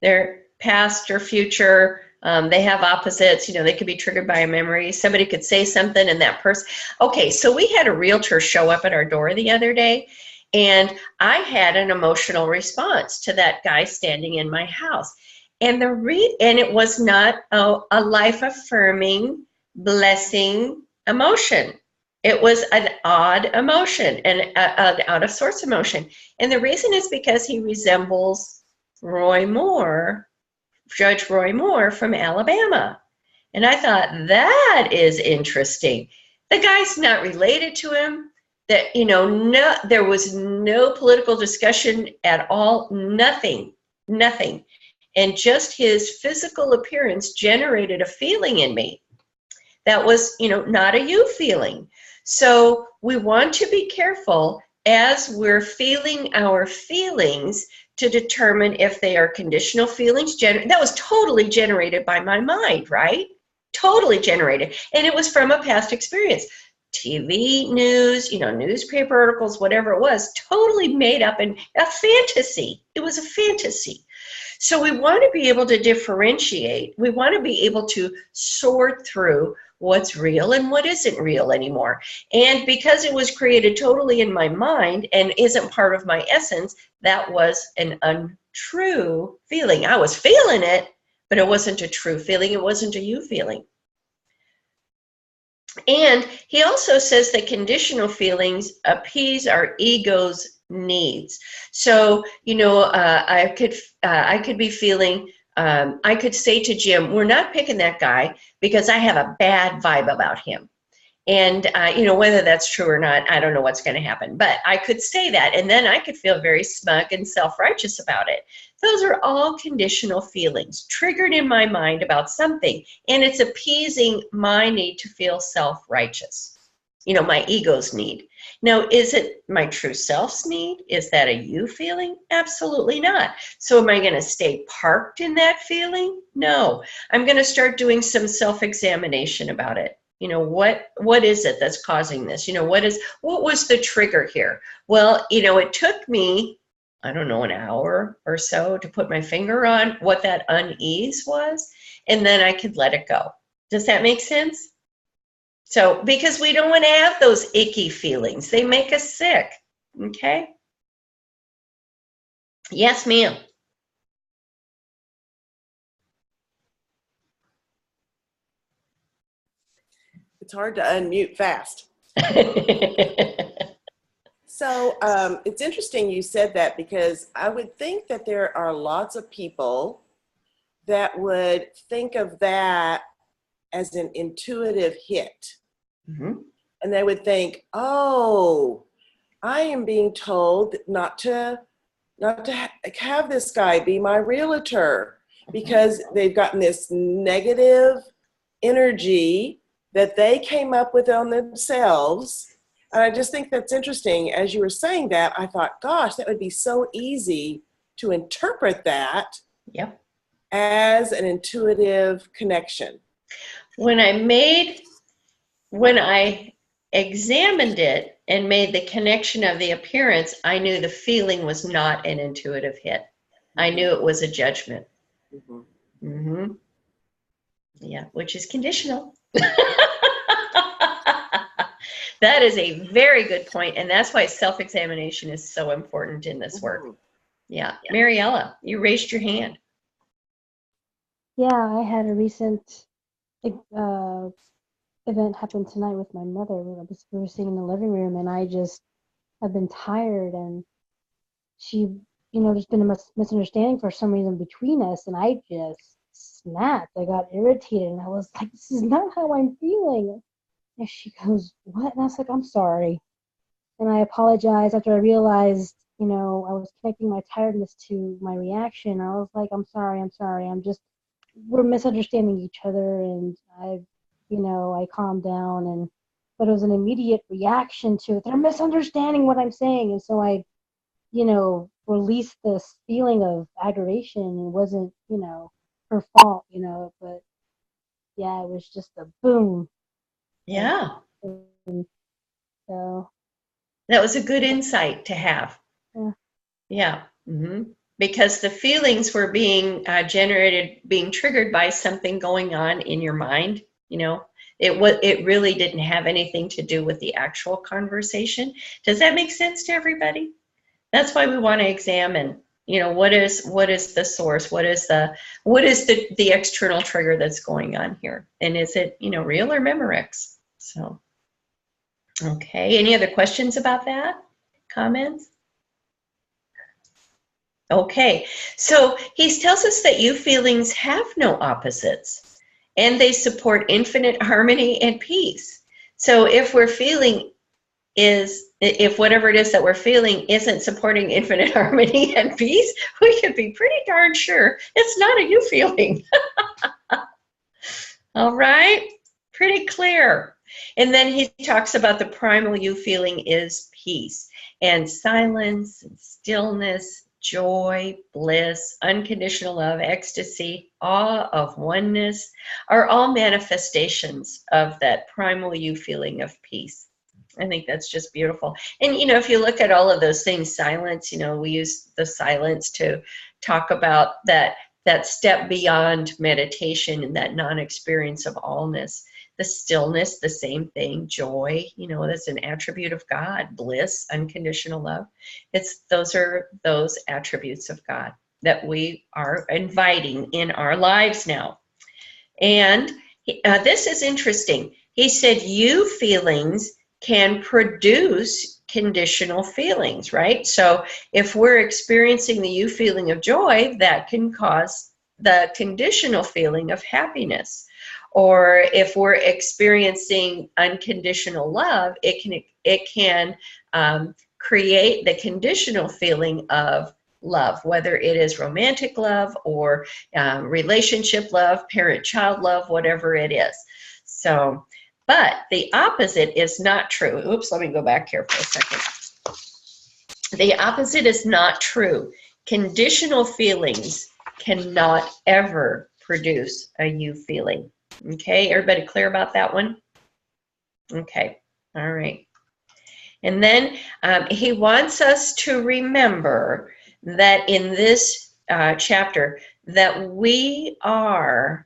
They're past or future They have opposites. They could be triggered by a memory. Somebody could say something and that person. Okay, so we had a realtor show up at our door the other day, and I had an emotional response to that guy standing in my house. And and it was not a life-affirming, blessing emotion. It was an odd emotion, an out-of-sorts emotion. And the reason is because he resembles Judge Roy Moore from Alabama. And I thought, that is interesting. The guy's not related to him. There was no political discussion at all, nothing. And just his physical appearance generated a feeling in me that was, not a you feeling. So we want to be careful as we're feeling our feelings to determine if they are conditional feelings. That was totally generated by my mind, right? Totally generated. And it was from a past experience. TV news, newspaper articles, whatever it was, totally made up and a fantasy. It was a fantasy. So we want to be able to differentiate. We want to be able to sort through what's real and what isn't real anymore. And because it was created totally in my mind and isn't part of my essence, that was an untrue feeling. I was feeling it, but it wasn't a true feeling. It wasn't a you feeling. And he also says that conditional feelings appease our ego's needs. So, I could be feeling, I could say to Jim, we're not picking that guy because I have a bad vibe about him. And, whether that's true or not, I don't know what's going to happen. But I could say that, and then I could feel very smug and self-righteous about it. Those are all conditional feelings triggered in my mind about something, and it's appeasing my need to feel self-righteous, my ego's need. Now, is it my true self's need? Is that a you feeling? Absolutely not. So am I going to stay parked in that feeling? No. I'm going to start doing some self-examination about it. What is it that's causing this? What was the trigger here? Well, it took me, I don't know, an hour or so to put my finger on what that unease was, and then I could let it go. Does that make sense? So, because we don't want to have those icky feelings. They make us sick, okay? Yes, ma'am. It's hard to unmute fast. So it's interesting you said that, because I would think that there are lots of people that would think of that as an intuitive hit. Mm-hmm. And they would think, oh, I am being told not to have this guy be my realtor, because they've gotten this negative energy that they came up with on themselves. And I just think that's interesting. As you were saying that, I thought, gosh, that would be so easy to interpret that Yep. as an intuitive connection. When I examined it and made the connection of the appearance, I knew the feeling was not an intuitive hit. I knew it was a judgment. Mm-hmm. Mm-hmm. Yeah, which is conditional. That is a very good point, and that's why self-examination is so important in this work. Mm-hmm. Yeah. Mariella, you raised your hand. Yeah, I had a recent event happen tonight with my mother. We were sitting in the living room, and I just have been tired, and she, there's been a misunderstanding for some reason between us, and I just snapped. I got irritated, and I was like, this is not how I'm feeling. And she goes, what? And I was like, I'm sorry. And I apologized after I realized, I was connecting my tiredness to my reaction. I was like, I'm sorry. We're misunderstanding each other. And I calmed down, but it was an immediate reaction to it. They're misunderstanding what I'm saying. And so I, released this feeling of aggravation. It wasn't, her fault, but yeah, it was just a boom. Yeah. And so that was a good insight to have. Yeah. Yeah. Mm-hmm. because the feelings were being generated, being triggered by something going on in your mind. You know, it really didn't have anything to do with the actual conversation. Does that make sense to everybody? That's why we want to examine, you know, what is the source? What is the external trigger that's going on here? And is it, you know, real or Memorex? So, okay. Any other questions about that? Comments? Okay. So he tells us that you feelings have no opposites, and they support infinite harmony and peace. So if we're feeling if whatever it is that we're feeling isn't supporting infinite harmony and peace, we can be pretty darn sure it's not a you feeling. All right, pretty clear. And then he talks about the primal you feeling is peace and silence and stillness, joy, bliss, unconditional love, ecstasy, awe of oneness are all manifestations of that primal you feeling of peace. I think that's just beautiful. And, you know, if you look at all of those things, silence, you know, we use the silence to talk about that step beyond meditation and that non-experience of allness. The stillness, the same thing. Joy, you know, that's an attribute of God. Bliss, unconditional love. Those are those attributes of God that we are inviting in our lives now. And this is interesting. He said, you feelings can produce conditional feelings, right? So if we're experiencing the you feeling of joy, that can cause the conditional feeling of happiness. Or if we're experiencing unconditional love, it can create the conditional feeling of love, whether it is romantic love or relationship love, parent-child love, whatever it is. So, but the opposite is not true. Oops, let me go back here for a second. The opposite is not true. Conditional feelings cannot ever produce a you feeling. Okay, everybody clear about that one? Okay, all right. And then he wants us to remember that in this chapter that we are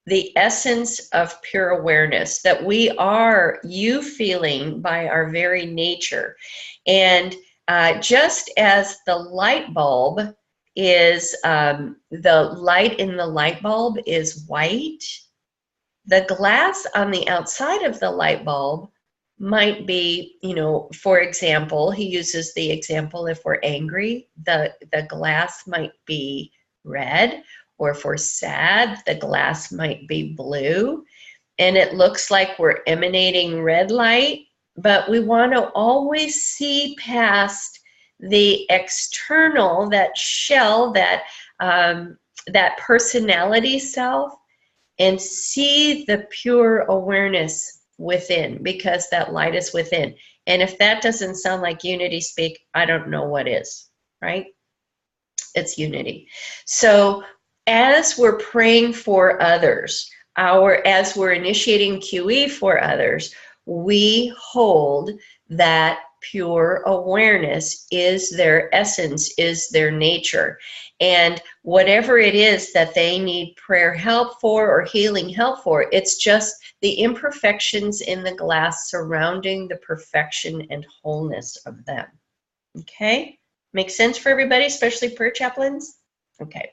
the essence of pure awareness, that we are you feeling by our very nature. And just as the light bulb is, the light in the light bulb is white, the glass on the outside of the light bulb might be, you know, for example, he uses the example if we're angry, the glass might be red. Or if we're sad, the glass might be blue, and it looks like we're emanating red light, but we want to always see past the external, that shell, that personality self, and see the pure awareness within, because that light is within. And if that doesn't sound like unity speak, I don't know what is, right? It's unity. So as we're praying for others, as we're initiating QE for others, we hold that pure awareness is their essence, is their nature. And whatever it is that they need prayer help for or healing help for, it's just the imperfections in the glass surrounding the perfection and wholeness of them. Okay? Make sense for everybody, especially prayer chaplains? Okay.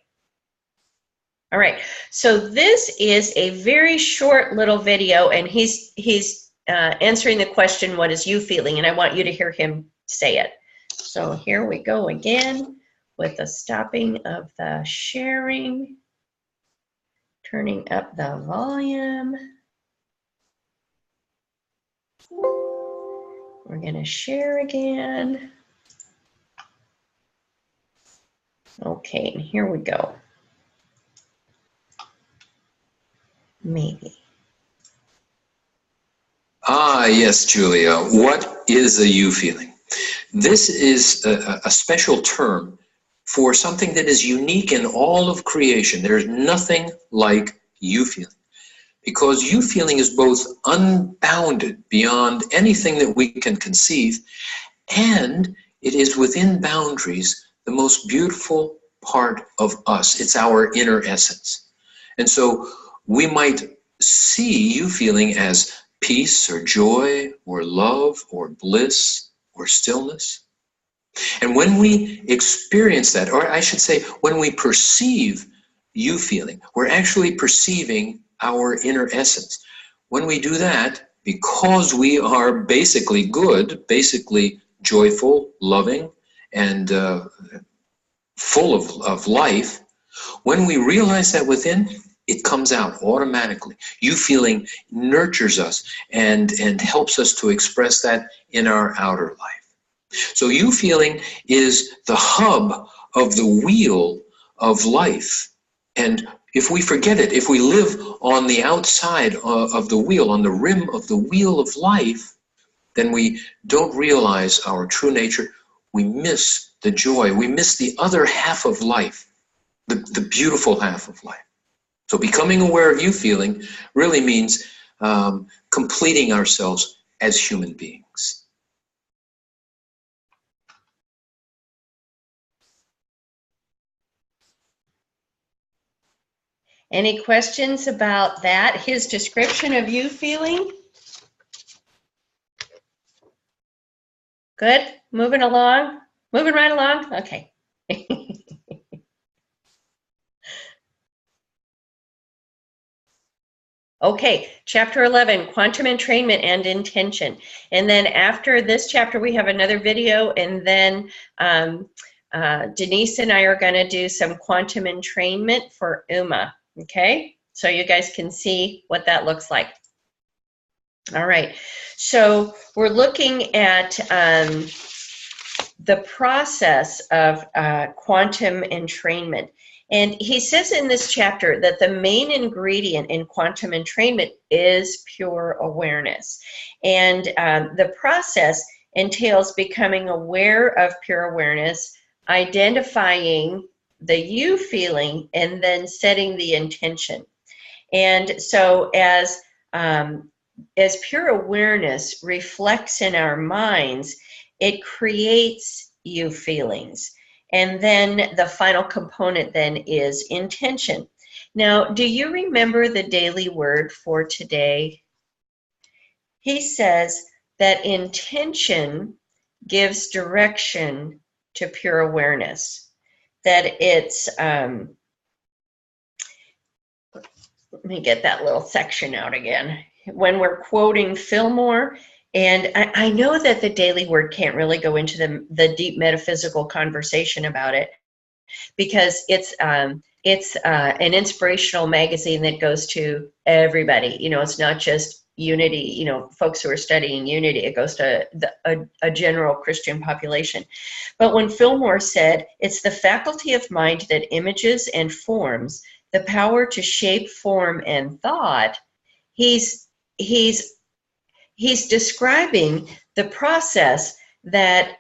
All right, so this is a very short little video, and he's answering the question, what is you feeling? And I want you to hear him say it. So here we go again with the stopping of the sharing, turning up the volume. We're going to share again. Okay, and here we go. Maybe. Ah, yes, Julia. What is a you feeling? This is a special term for something that is unique in all of creation. There's nothing like you feeling, because you feeling is both unbounded beyond anything that we can conceive, and it is within boundaries the most beautiful part of us. It's our inner essence. And so we might see you feeling as peace or joy or love or bliss or stillness. And when we experience that, or I should say, when we perceive you feeling, we're actually perceiving our inner essence. When we do that, because we are basically good, basically joyful, loving, and full of life, when we realize that within, it comes out automatically. You feeling nurtures us and helps us to express that in our outer life. So you feeling is the hub of the wheel of life. And if we forget it, if we live on the outside of the wheel, on the rim of the wheel of life, then we don't realize our true nature. We miss the joy. We miss the other half of life, the beautiful half of life. So becoming aware of you feeling really means completing ourselves as human beings. Any questions about that? His description of you feeling? Good? Moving along? Moving right along? Okay. Okay, chapter 11, quantum entrainment and intention. And then after this chapter, we have another video, and then Denise and I are going to do some quantum entrainment for Uma. Okay, so you guys can see what that looks like. All right, so we're looking at the process of quantum entrainment. And he says in this chapter that the main ingredient in quantum entrainment is pure awareness. And the process entails becoming aware of pure awareness, identifying the you feeling, and then setting the intention. And so as pure awareness reflects in our minds, it creates you feelings. And then the final component then is intention. Now, do you remember the daily word for today? He says that intention gives direction to pure awareness. That it's, let me get that little section out again. When we're quoting Fillmore, and I know that the daily word can't really go into the deep metaphysical conversation about it, because it's an inspirational magazine that goes to everybody. You know, it's not just unity, you know, folks who are studying unity. It goes to a general Christian population. But when Fillmore said, it's the faculty of mind that images and forms, the power to shape form and thought, he's describing the process that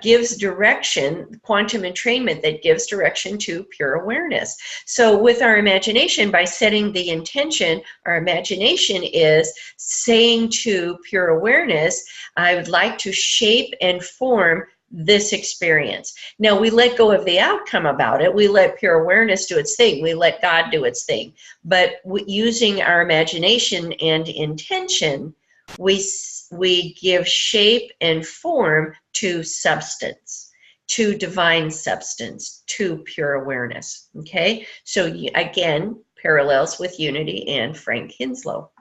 gives direction, quantum entrainment that gives direction to pure awareness. So with our imagination, by setting the intention, our imagination is saying to pure awareness, I would like to shape and form this experience. Now we let go of the outcome about it. We let pure awareness do its thing. We let God do its thing. But using our imagination and intention, we give shape and form to substance, to divine substance, to pure awareness. Okay, so again, parallels with unity and Frank Hinslow.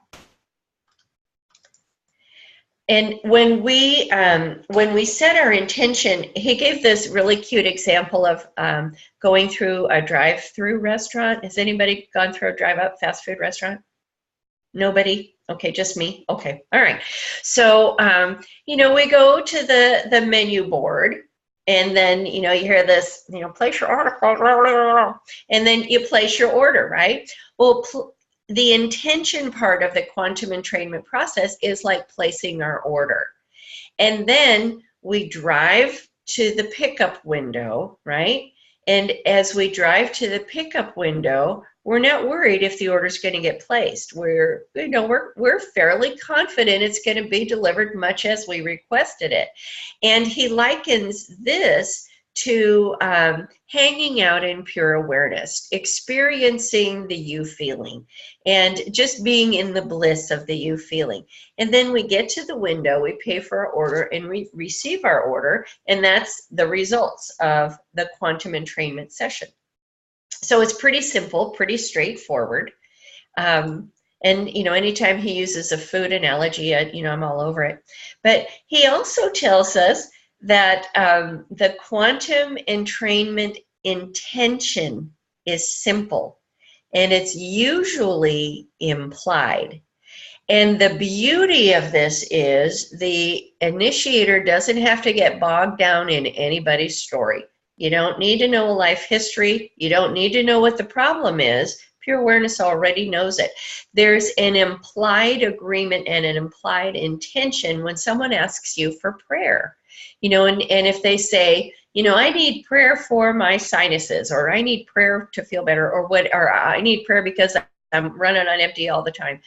And when we set our intention, he gave this really cute example of going through a drive-through restaurant. Has anybody gone through a drive-up fast food restaurant? Nobody? Okay, just me. Okay, all right. So you know, we go to the menu board, and then you know you hear this, you know, place your order, and then you place your order, right? Well, the intention part of the quantum entrainment process is like placing our order. And then we drive to the pickup window, right? And as we drive to the pickup window, we're not worried if the order is going to get placed. We're fairly confident it's going to be delivered much as we requested it. And he likens this to hanging out in pure awareness, experiencing the you feeling, and just being in the bliss of the you feeling. And then we get to the window, we pay for our order, and we receive our order, and that's the results of the quantum entrainment session. So it's pretty simple, pretty straightforward. And, you know, anytime he uses a food analogy, you know, I'm all over it. But he also tells us that the quantum entrainment intention is simple, and it's usually implied. And the beauty of this is the initiator doesn't have to get bogged down in anybody's story. You don't need to know a life history. You don't need to know what the problem is. Pure awareness already knows it. There's an implied agreement and an implied intention when someone asks you for prayer. You know, and if they say, you know, I need prayer for my sinuses, or I need prayer to feel better, or I need prayer because I'm running on empty all the time.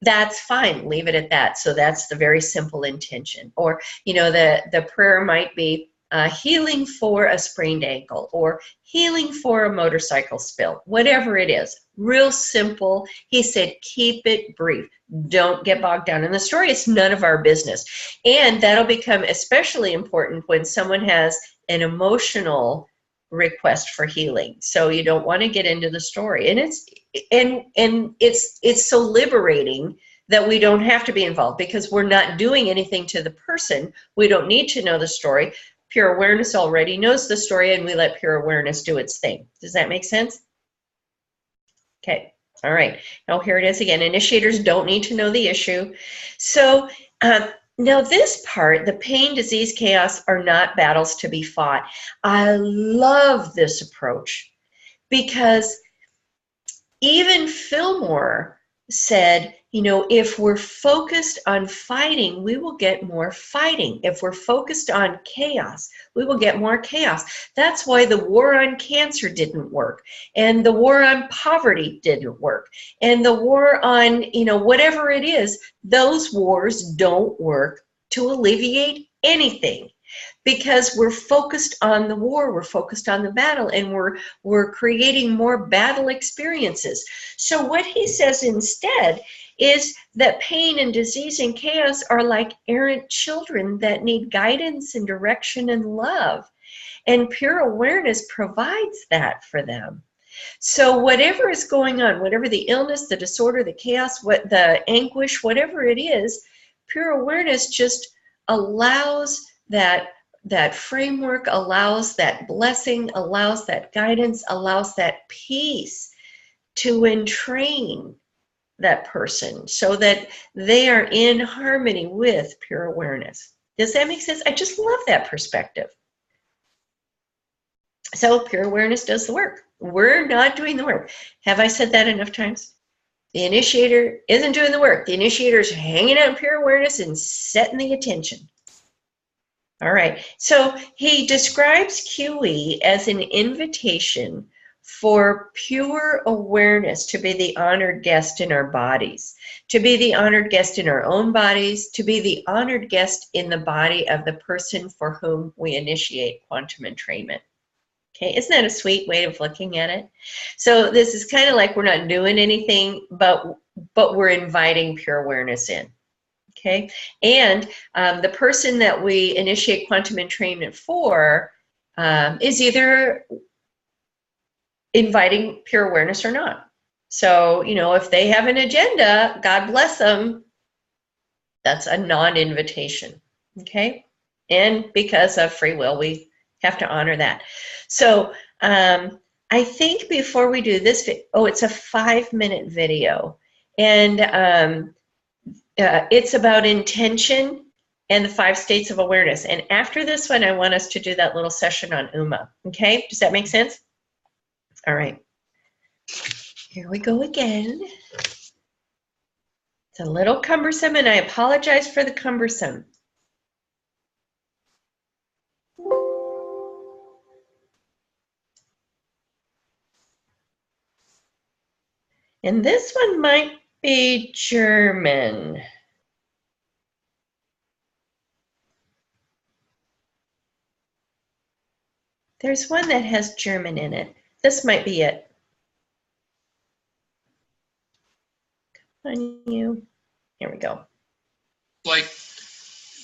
That's fine. Leave it at that. So that's the very simple intention. Or, you know, the prayer might be healing for a sprained ankle, or healing for a motorcycle spill, whatever it is. Real simple. He said, keep it brief. Don't get bogged down in the story. It's none of our business. And that'll become especially important when someone has an emotional request for healing. So you don't want to get into the story. And it's so liberating that we don't have to be involved, because we're not doing anything to the person. We don't need to know the story. Pure awareness already knows the story, and we let pure awareness do its thing. Does that make sense? Okay. All right. Now here it is again. Initiators don't need to know the issue. So now this part, the pain, disease, chaos are not battles to be fought. I love this approach, because even Fillmore said, you know, if we're focused on fighting, we will get more fighting. If we're focused on chaos, we will get more chaos. That's why the war on cancer didn't work, and the war on poverty didn't work, and the war on, you know, whatever it is, those wars don't work to alleviate anything. Because we're focused on the war, we're focused on the battle, and we're creating more battle experiences. So what he says instead is that pain and disease and chaos are like errant children that need guidance and direction and love. And pure awareness provides that for them. So whatever is going on, whatever the illness, the disorder, the chaos, what the anguish, whatever it is, pure awareness just allows that framework, allows that blessing, allows that guidance, allows that peace to entrain that person so that they are in harmony with pure awareness. Does that make sense? I just love that perspective. So pure awareness does the work. We're not doing the work. Have I said that enough times? The initiator isn't doing the work. The initiator is hanging out in pure awareness and setting the attention. All right, so he describes QE as an invitation for pure awareness to be the honored guest in our bodies, to be the honored guest in our own bodies, to be the honored guest in the body of the person for whom we initiate quantum entrainment. Okay, isn't that a sweet way of looking at it? So this is kind of like we're not doing anything, but we're inviting pure awareness in. Okay, and the person that we initiate quantum entrainment for is either inviting pure awareness or not. So, you know, if they have an agenda, God bless them, that's a non-invitation. Okay, and because of free will, we have to honor that. So I think before we do this, it's a 5-minute video, and it's about intention and the 5 states of awareness. And after this one, I want us to do that little session on UMA. Okay, does that make sense? All right, here we go again. It's a little cumbersome, and I apologize for the cumbersome. And this one might be German. There's one that has German in it. This might be it. Come on, you. Here we go. Like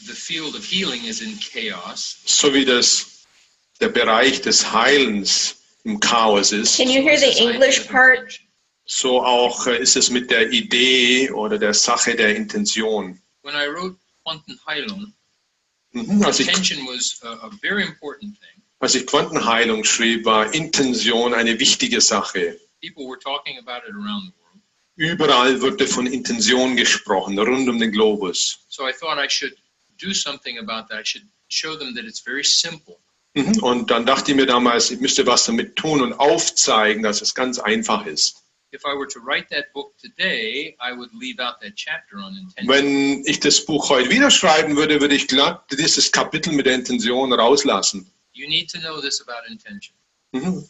the field of healing is in chaos. So wie der Bereich des Heilens im Chaos ist, Can you hear the English part? so auch ist es mit der Idee oder der Sache der Intention. When I wrote Quantenheilung, Als intention was a very important thing. ich Quantenheilung schrieb, war Intention eine wichtige Sache. People were talking about it around the world. Überall wurde von Intention gesprochen, rund um den Globus. So I thought I should do something about that. I should show them that it's very simple. Und dann dachte ich mir damals, ich müsste was damit tun und aufzeigen, dass es ganz einfach ist. If I were to write that book today, I would leave out that chapter on intention. Wenn ich das Buch heute wieder schreiben würde, würde ich glatt dieses Kapitel mit der Intention rauslassen. You need to know this about intention.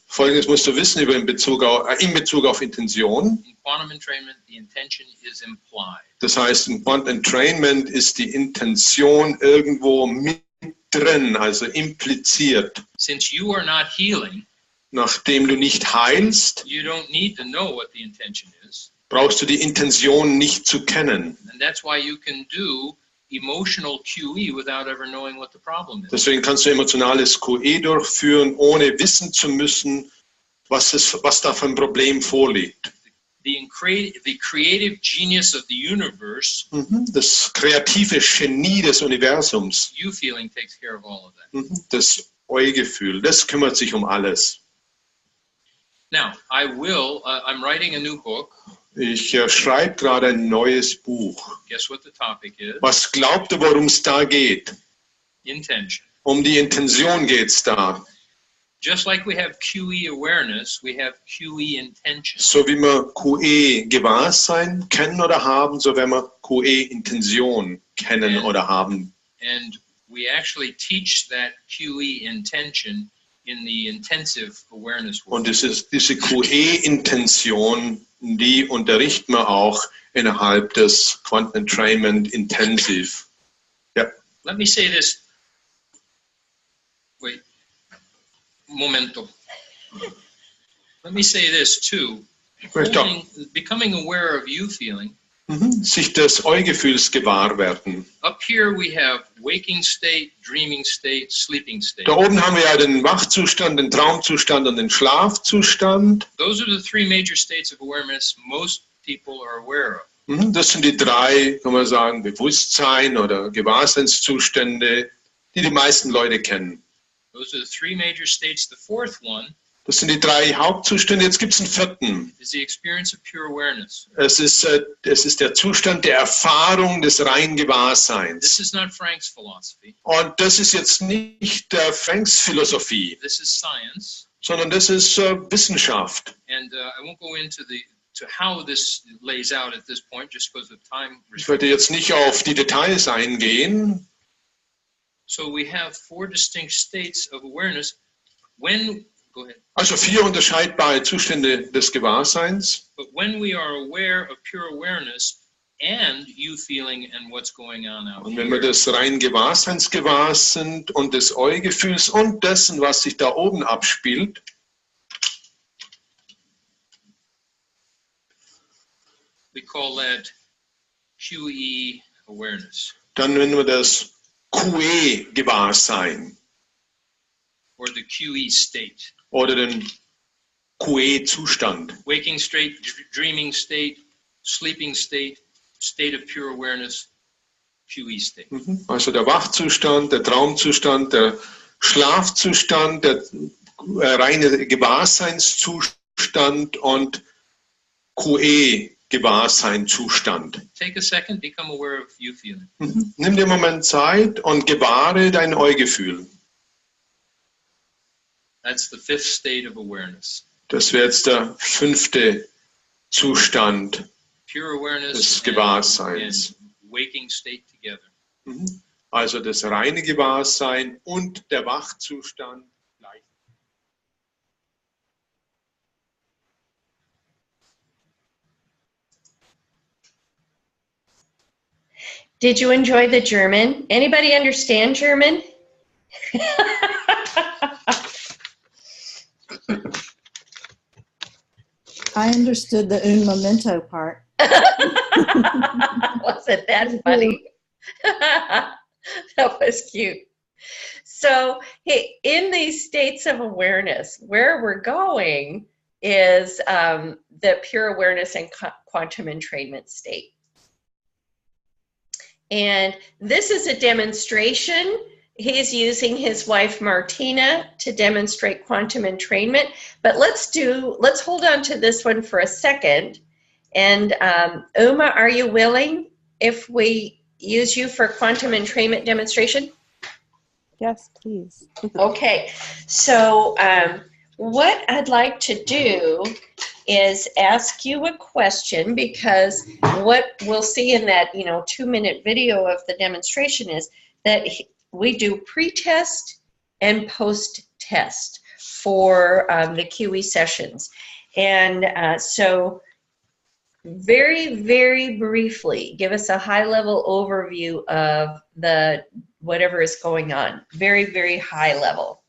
Folgendes musst du wissen in Bezug auf Intention. In quantum entrainment, the intention is implied. Das heißt, in Quantum Entrainment ist die Intention irgendwo mit drin, also impliziert. Since you are not healing, Nachdem du nicht heilst, you don't need to know what the intention is. brauchst du die Intention nicht zu kennen. And that's why you can do emotional QE without ever knowing what the problem is. Deswegen kannst du emotionales QE durchführen, ohne wissen zu müssen, was da für ein Problem vorliegt. The creative genius of the universe, Das kreative Genie des Universums, you feeling takes care of all of that. das Eu-Gefühl, das kümmert sich um alles. Now, I'm writing a new book. Ich schreibe gerade ein neues Buch. Guess what the topic is? Was glaubt ihr, worum es da geht? Intention. Um die Intention geht es da. Just like we have QE awareness, we have QE intention. So wie wir QE Gewahrsein kennen oder haben, so werden wir QE Intention kennen oder haben. And we actually teach that QE intention in the intensive awareness work. Und diese QE-Intention, die unterrichten wir auch innerhalb des Quantum Entrainment Intensive. Ja. Let me say this. Wait. Momento. Let me say this too. Becoming aware of you feeling. Sich des Eu-Gefühls gewahr werden. Up here we have waking state, dreaming state, sleeping state. Da oben haben wir ja den Wachzustand, den Traumzustand und den Schlafzustand. Those are the three major states of awareness most people are aware of. Das sind die drei, kann man sagen, Bewusstsein oder Gewahrseinszustände, die die meisten Leute kennen. Those are the three major states. The fourth one, das sind die drei Hauptzustände. Jetzt gibt es einen vierten. is the experience of pure awareness. Es ist der Zustand der Erfahrung des reinen Gewahrseins. This is not Frank's philosophy. Und das ist jetzt nicht Franks Philosophie, This is science. sondern das ist Wissenschaft. And I won't go into to how this lays out at this point, just because of time. Ich werde jetzt nicht auf die Details eingehen. So we have four distinct states of awareness. Go ahead. Also 4 unterscheidbare Zustände des Gewahrseins. But when we are aware of pure awareness and you feeling and what's going on out Und wenn wir here, des reinen Gewahrseins gewahr sind und des Eu-Gefühls und dessen, was sich da oben abspielt, we call that QE awareness, dann nennen wir das QE-Gewahrsein or the QE state. oder den QE-Zustand. Waking state, dreaming state, sleeping state, state of pure awareness, QE state. Also der Wachzustand, der Traumzustand, der Schlafzustand, der reine Gewahrseinszustand und QE-Gewahrseinzustand. Take a second, become aware of you feeling. Nimm dir einen Moment Zeit und gewahre dein Eu-Gefühl. That's the fifth state of awareness. Das wäre jetzt der 5. Zustand Pure awareness des Gewahrseins. and waking state together. Also das reine Gewahrsein und der Wachzustand. Did you enjoy the German? Anybody understand German? I understood the un momento part. Wasn't that funny? That was cute. So, hey, in these states of awareness, where we're going is the pure awareness and quantum entrainment state. And this is a demonstration. He's using his wife Martina to demonstrate quantum entrainment. But let's hold on to this one for a second. And Uma, are you willing if we use you for quantum entrainment demonstration? Yes, please. Okay, so what I'd like to do is ask you a question, because what we'll see in that 2-minute video of the demonstration is that we do pre-test and post-test for the QE sessions. And so very, very briefly, give us a high-level overview of the whatever is going on. Very, very high level.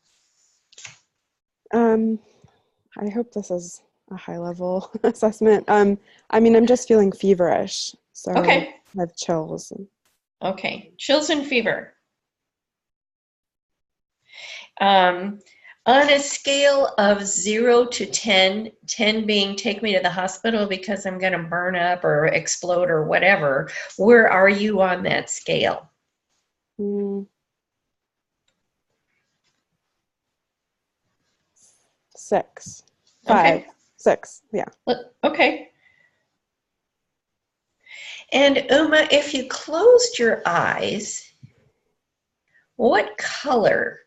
I hope this is a high-level assessment. I mean, I'm just feeling feverish, so Okay. I have chills. Okay, chills and fever. On a scale of 0 to 10, 10 being take me to the hospital because I'm going to burn up or explode or whatever, where are you on that scale? 6, 5, Okay. 6, yeah. Okay. And Uma, if you closed your eyes, what color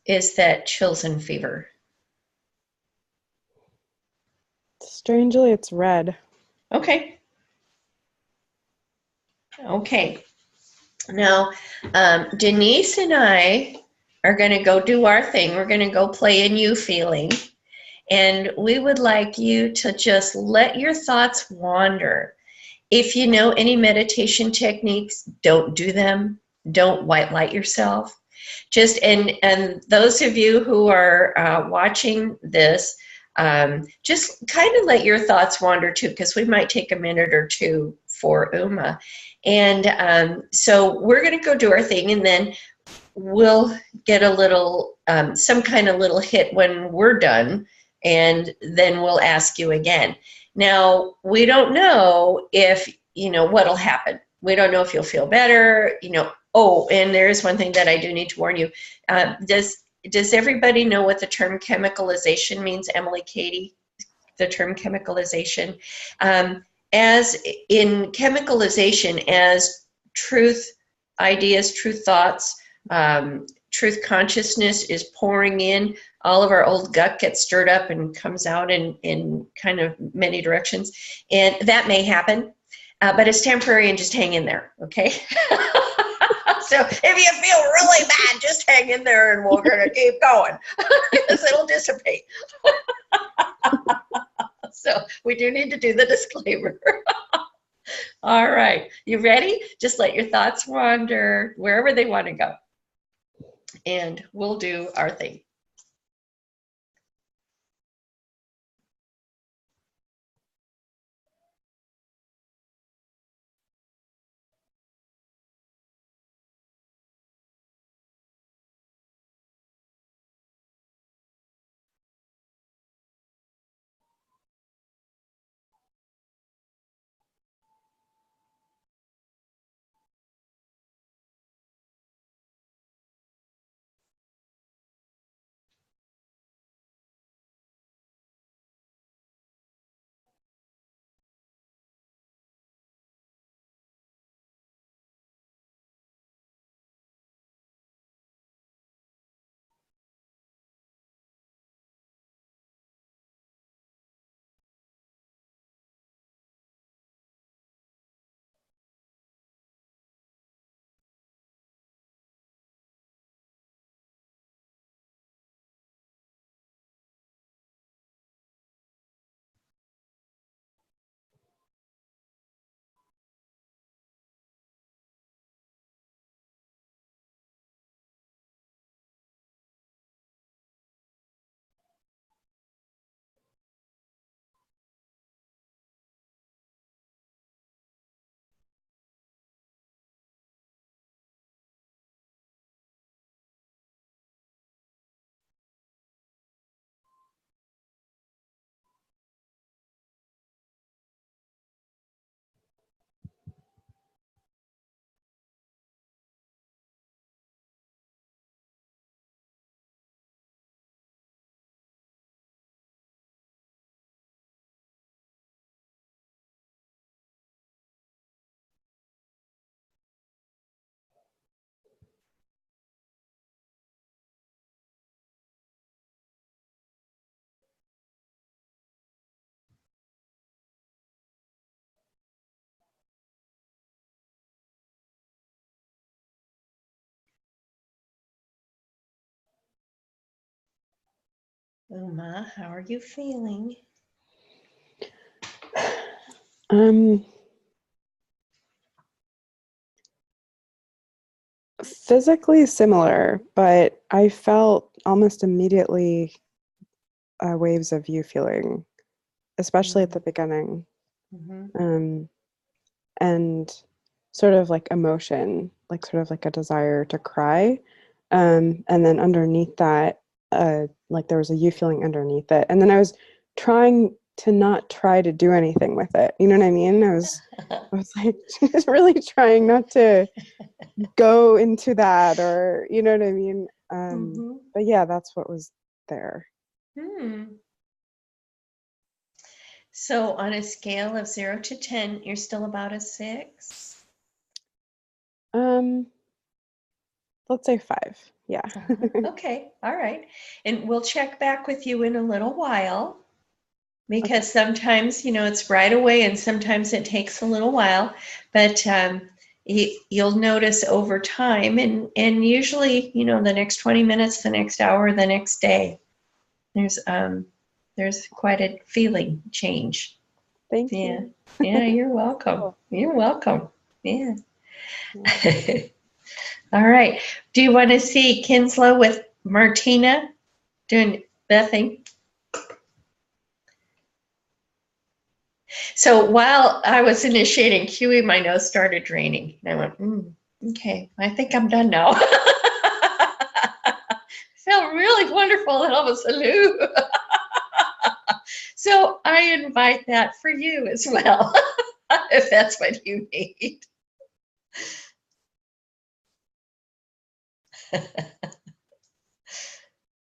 is that chills and fever? Strangely, it's red. Okay. Okay. Now, Denise and I are going to go do our thing. We're going to go play a new feeling. And we would like you to just let your thoughts wander. If you know any meditation techniques, don't do them. Don't white light yourself. Just, and those of you who are watching this, just kind of let your thoughts wander too, because we might take a minute or two for Uma. And so we're going to go do our thing, and then we'll get a little, some kind of little hit when we're done, and then we'll ask you again. Now, we don't know if, what'll happen. We don't know if you'll feel better, Oh, and there's one thing that I do need to warn you. Does everybody know what the term chemicalization means, Emily, Katie? The term chemicalization. As in chemicalization, as truth ideas, truth thoughts, truth consciousness is pouring in, all of our old gut gets stirred up and comes out in kind of many directions. And that may happen, but it's temporary, and just hang in there, okay? So if you feel really bad, just hang in there, and we're going to keep going because it'll dissipate. So we do need to do the disclaimer. All right, you ready? Just let your thoughts wander wherever they want to go, and we'll do our thing. Uma, how are you feeling? Physically similar, but I felt almost immediately waves of you feeling, especially at the beginning, and sort of like emotion, like sort of like a desire to cry, and then underneath that, like there was a you feeling underneath it, and then I was trying to not try to do anything with it. You know what I mean? I was like just really trying not to go into that, or you know what I mean. But yeah, that's what was there. So on a scale of 0 to 10, you're still about a 6? Let's say 5. Yeah. Okay, all right. And we'll check back with you in a little while, because sometimes, you know, it's right away and sometimes it takes a little while, but you'll notice over time, and usually, you know, the next 20 minutes, the next hour, the next day, there's quite a feeling change. Thank you. Yeah, you're welcome. Cool. You're welcome. Yeah. All right. Do you want to see Kinslow with Martina doing the thing? So while I was initiating QE, my nose started draining. And I went, okay, I think I'm done now. Felt really wonderful and almost hello. So I invite that for you as well, if that's what you need.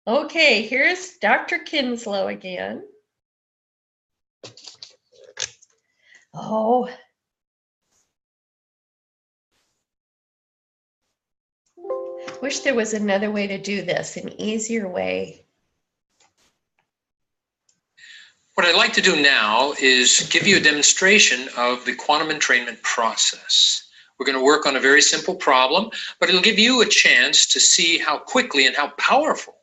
Okay, here's Dr. Kinslow again. Oh. Wish there was another way to do this, an easier way. What I'd like to do now is give you a demonstration of the quantum entrainment process. We're going to work on a very simple problem, but it'll give you a chance to see how quickly and how powerful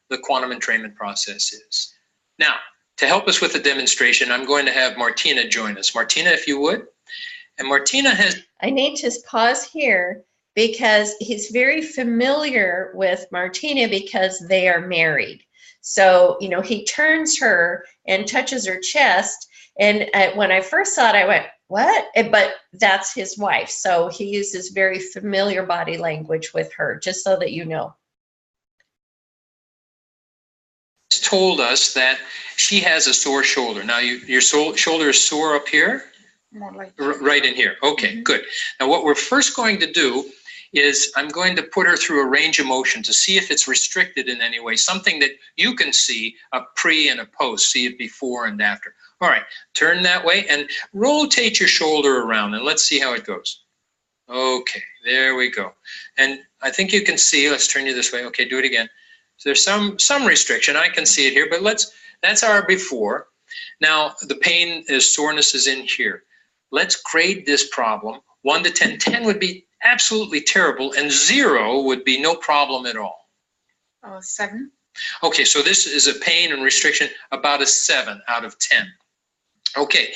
the quantum entrainment process is. Now, to help us with the demonstration, I'm going to have Martina join us. Martina, if you would. And Martina has... I need to pause here because he's very familiar with Martina because they are married. So, you know, he turns her and touches her chest. And when I first saw it, I went, what? But that's his wife. So he uses very familiar body language with her, just so that you know. Told us that she has a sore shoulder. Now, your shoulder is sore up here? More like right in here. Okay, good. Now, what we're first going to do is I'm going to put her through a range of motion to see if it's restricted in any way, something that you can see a pre and a post, see it before and after. All right, turn that way and rotate your shoulder around, and let's see how it goes. Okay, there we go. And I think you can see, let's turn you this way. Okay, do it again. So there's some restriction. I can see it here, but that's our before. Now, the pain is, soreness is in here. Let's grade this problem 1 to 10. 10 would be absolutely terrible, and 0 would be no problem at all. 7. Okay, so this is a pain and restriction about a 7 out of 10. Okay,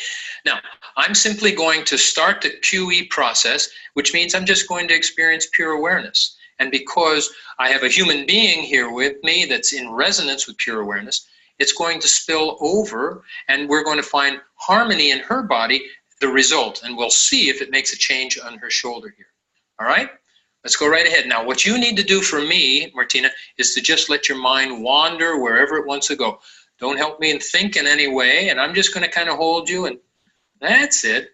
now I'm simply going to start the QE process, which means I'm just going to experience pure awareness. And because I have a human being here with me that's in resonance with pure awareness, it's going to spill over, and we're going to find harmony in her body, the result, and we'll see if it makes a change on her shoulder here. All right? Let's go right ahead. Now, what you need to do for me, Martina, is to just let your mind wander wherever it wants to go. Don't help me and think in any way, and I'm just going to kind of hold you, and that's it.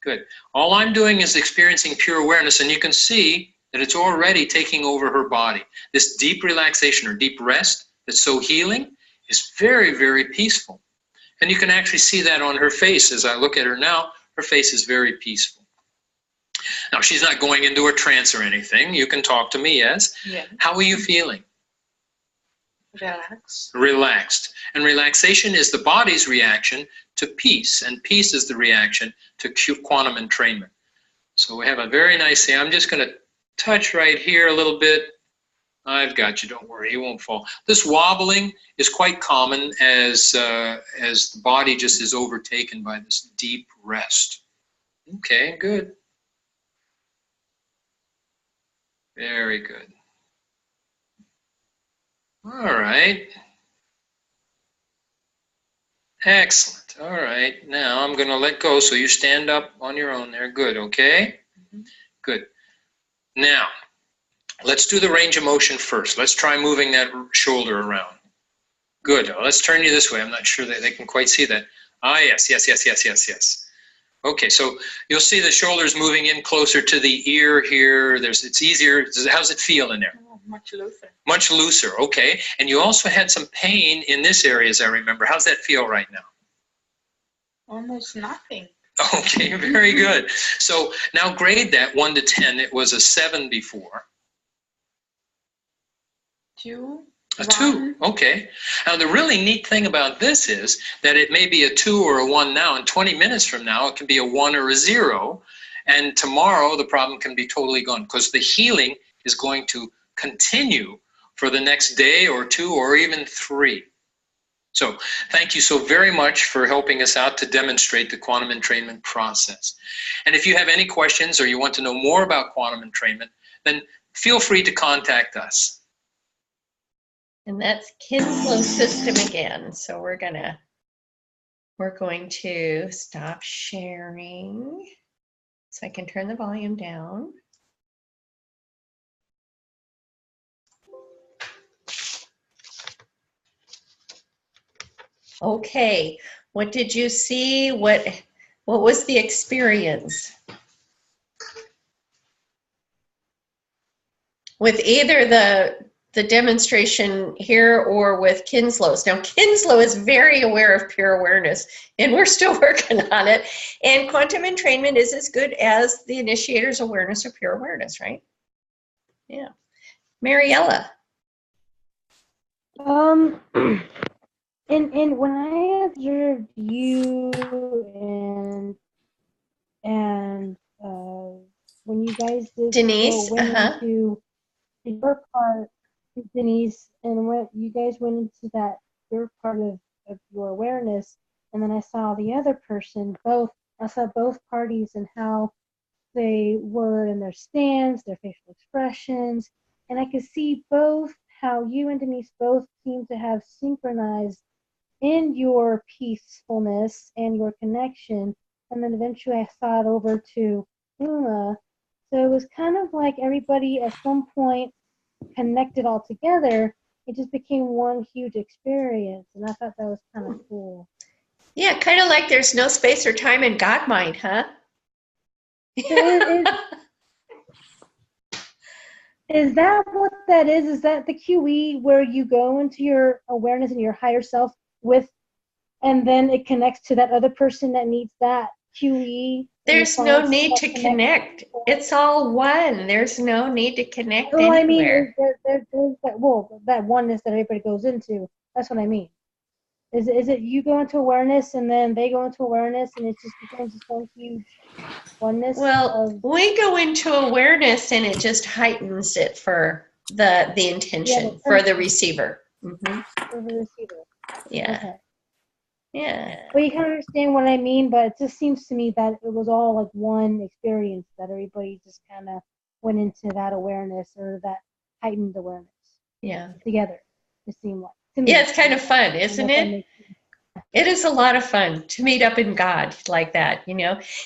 Good. All I'm doing is experiencing pure awareness, and you can see that it's already taking over her body. This deep relaxation or deep rest that's so healing is very, very peaceful. And you can actually see that on her face. As I look at her now, her face is very peaceful. Now, she's not going into a trance or anything. You can talk to me, yes? Yeah. How are you feeling? Relax. Relaxed. And relaxation is the body's reaction to peace, and peace is the reaction to quantum entrainment. So we have a very nice thing. I'm just going to touch right here a little bit I've got you. Don't worry, you won't fall. This wobbling is quite common as the body just is overtaken by this deep rest. Okay, good. Very good. All right. Excellent. All right. Now I'm going to let go so you stand up on your own there. Good. Okay? Good. Now, let's do the range of motion first. Let's try moving that shoulder around. Good. Let's turn you this way. I'm not sure that they can quite see that. Ah, yes, yes, yes, yes, yes, yes. Okay, so you'll see the shoulders moving in closer to the ear here. It's easier. How's it feel in there? Oh, much looser. Much looser, okay. And you also had some pain in this area, as I remember. How's that feel right now? Almost nothing. Okay, very good. So now grade that 1 to 10. It was a 7 before. 2. A 2, okay. Now the really neat thing about this is that it may be a 2 or a 1 now, and 20 minutes from now it can be a 1 or a 0, and tomorrow the problem can be totally gone because the healing is going to continue for the next day or 2 or even 3. So thank you so very much for helping us out to demonstrate the quantum entrainment process. And if you have any questions or you want to know more about quantum entrainment, then feel free to contact us. And that's Kinslow's system again. So we're going to stop sharing so I can turn the volume down. Okay, what did you see? What was the experience? With either the demonstration here or with Kinslow's. Now, Kinslow is very aware of pure awareness, and we're still working on it. And quantum entrainment is as good as the initiator's awareness of pure awareness, right? Yeah. Mariella. And when I observed you and when you guys did Denise, into your part, Denise, and when you guys went into that your part of your awareness, and then I saw the other person, I saw both parties and how they were in their stance, their facial expressions, and I could see both how you and Denise both seem to have synchronized in your peacefulness and your connection, and then eventually I saw it over to Uma. So it was kind of like everybody at some point connected all together. It just became one huge experience, and I thought that was kind of cool. Yeah, kind of like there's no space or time in God mind, huh? Is that what that is? Is that the QE where you go into your awareness and your higher self with, and then it connects to that other person that needs that QE? There's no need to connect. It's all one. There's no need to connect anywhere. I mean, there's that oneness that everybody goes into. That's what I mean. Is it you go into awareness and then they go into awareness and it just becomes this one huge oneness? Well, we go into awareness and it just heightens it for the intention, for the receiver. Mm-hmm. For the receiver. Yeah. Okay. Yeah. Well, you can understand what I mean, but it just seems to me that it was all like one experience, that everybody just kind of went into that awareness or that heightened awareness. Yeah. Together, it seemed like. Yeah, it's kind of fun, isn't it? It is a lot of fun to meet up in God like that,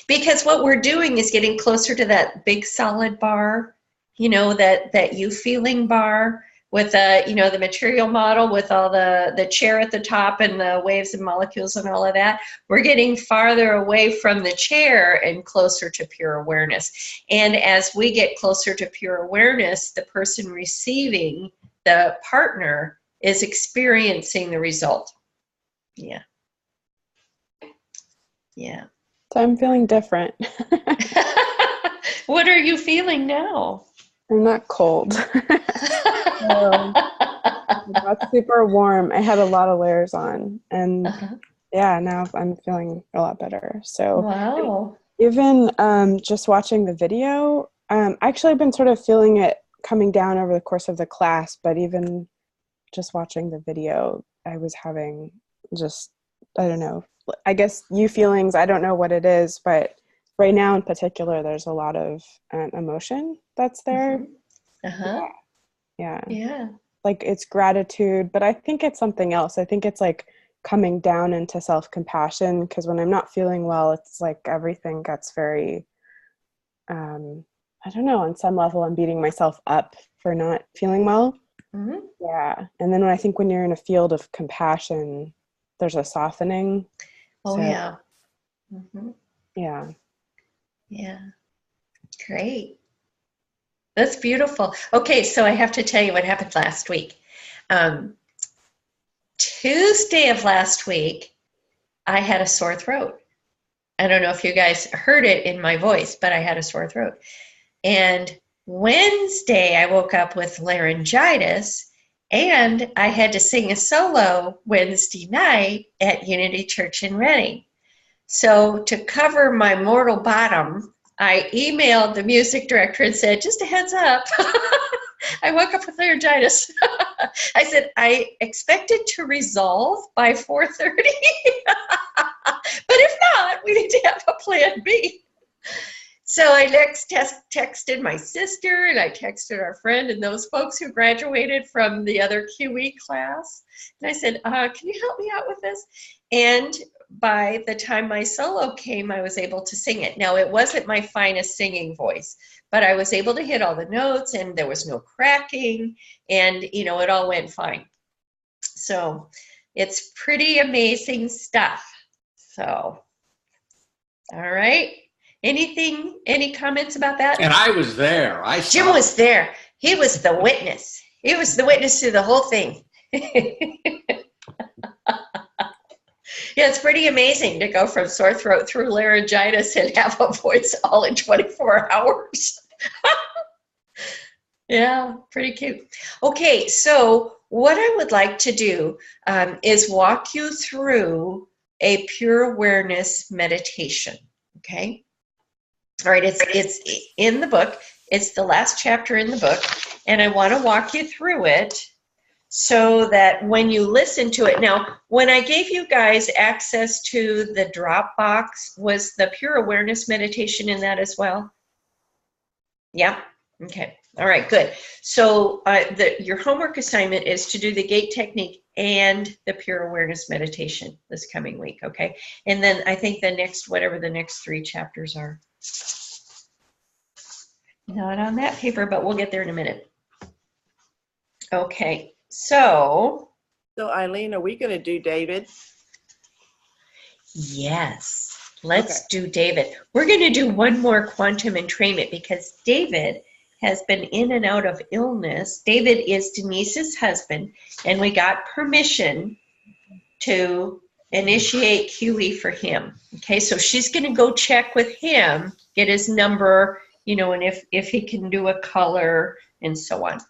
because what we're doing is getting closer to that big solid bar, that you feeling bar with the material model with all the chair at the top and the waves and molecules and all of that. We're getting farther away from the chair and closer to pure awareness. And as we get closer to pure awareness, the person receiving, the partner, is experiencing the result. Yeah. Yeah. So I'm feeling different. What are you feeling now? I'm not cold. Not super warm. I had a lot of layers on, and yeah, now I'm feeling a lot better. So wow. Even just watching the video, actually I've been sort of feeling it coming down over the course of the class, but even just watching the video, I was having just, I don't know, I guess you feelings, I don't know what it is, but right now in particular, there's a lot of emotion that's there. Mm-hmm. Uh-huh. Yeah. Like it's gratitude, but I think it's something else. I think it's like coming down into self-compassion, because when I'm not feeling well, it's like everything gets very, I don't know, on some level I'm beating myself up for not feeling well. Mm-hmm. Yeah. And then I think when you're in a field of compassion, there's a softening. Oh, So, yeah. Mm-hmm. Yeah. Yeah. Great. That's beautiful. Okay, so I have to tell you what happened last week. Tuesday of last week, I had a sore throat. I don't know if you guys heard it in my voice, but I had a sore throat. And Wednesday, I woke up with laryngitis, and I had to sing a solo Wednesday night at Unity Church in Reading. So to cover my mortal bottom, I emailed the music director and said, just a heads up, I woke up with laryngitis. I said, I expected to resolve by 4:30, but if not, we need to have a plan B. So I texted my sister, and I texted our friend and those folks who graduated from the other QE class. And I said, can you help me out with this? And by the time my solo came, I was able to sing it. Now, it wasn't my finest singing voice, but I was able to hit all the notes, and there was no cracking, and, you know, it all went fine. So it's pretty amazing stuff. So, all right. Any comments about that? And I was there. Jim was there. He was the witness. He was the witness to the whole thing. Yeah, it's pretty amazing to go from sore throat through laryngitis and have a voice all in 24 hours. Yeah, pretty cute. Okay, so what I would like to do is walk you through a pure awareness meditation, okay? All right, it's in the book. It's the last chapter in the book, and I want to walk you through it so that when you listen to it. Now, when I gave you guys access to the Dropbox, was the pure awareness meditation in that as well? Yeah? Okay. All right, good. So your homework assignment is to do the gate technique and the pure awareness meditation this coming week, okay? And then I think the next, whatever the next 3 chapters are. Not on that paper, but we'll get there in a minute. Okay, so Eileen, are we going to do David? Yes, let's do David. We're going to do one more quantum entrainment because David has been in and out of illness. David is Denise's husband, and we got permission to initiate QE for him. Okay, so she's going to go check with him, get his number, you know, and if he can do a color and so on.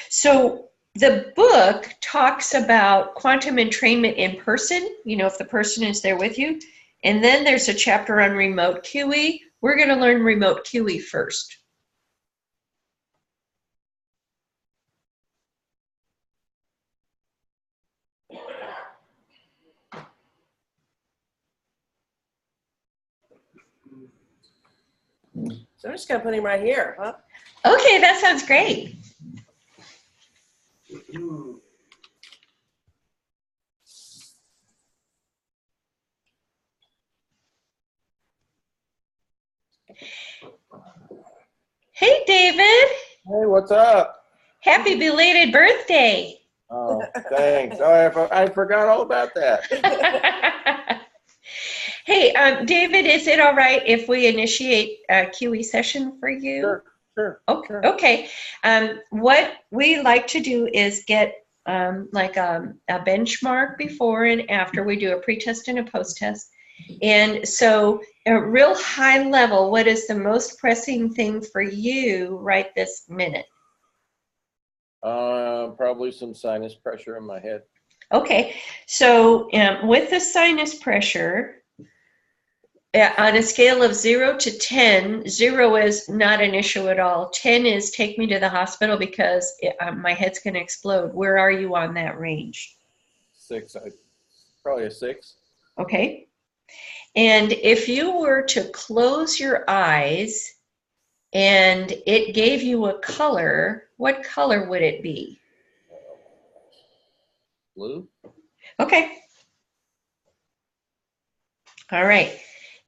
So the book talks about quantum entrainment in person, you know, if the person is there with you. And then there's a chapter on remote QE. We're going to learn remote QE first. So I'm just going to put him right here, huh? Okay, that sounds great. Hey, David. Hey, what's up? Happy belated birthday. Oh, thanks. Oh, I forgot all about that. Hey, David, is it all right if we initiate a QE session for you? Sure. Okay. Sure. Okay. What we like to do is get like a benchmark before and after. We do a pre-test and a post-test. And so a real high level, what is the most pressing thing for you right this minute? Probably some sinus pressure in my head. Okay. So with the sinus pressure, On a scale of 0 to 10, 0 is not an issue at all. 10 is take me to the hospital because my head's going to explode. Where are you on that range? 6. Probably a 6. Okay. And if you were to close your eyes and it gave you a color, what color would it be? Blue. Okay. All right.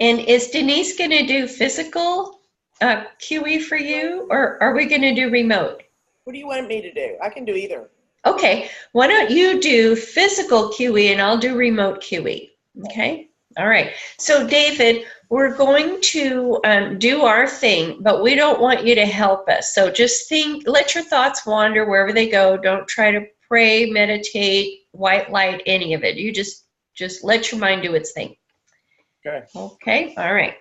And is Denise going to do physical QE for you, or are we going to do remote? What do you want me to do? I can do either. Okay. Why don't you do physical QE and I'll do remote QE? Okay. All right. So David, we're going to do our thing, but we don't want you to help us. So just think, let your thoughts wander wherever they go. Don't try to pray, meditate, white light, any of it. You just let your mind do its thing. Okay. Okay. All right.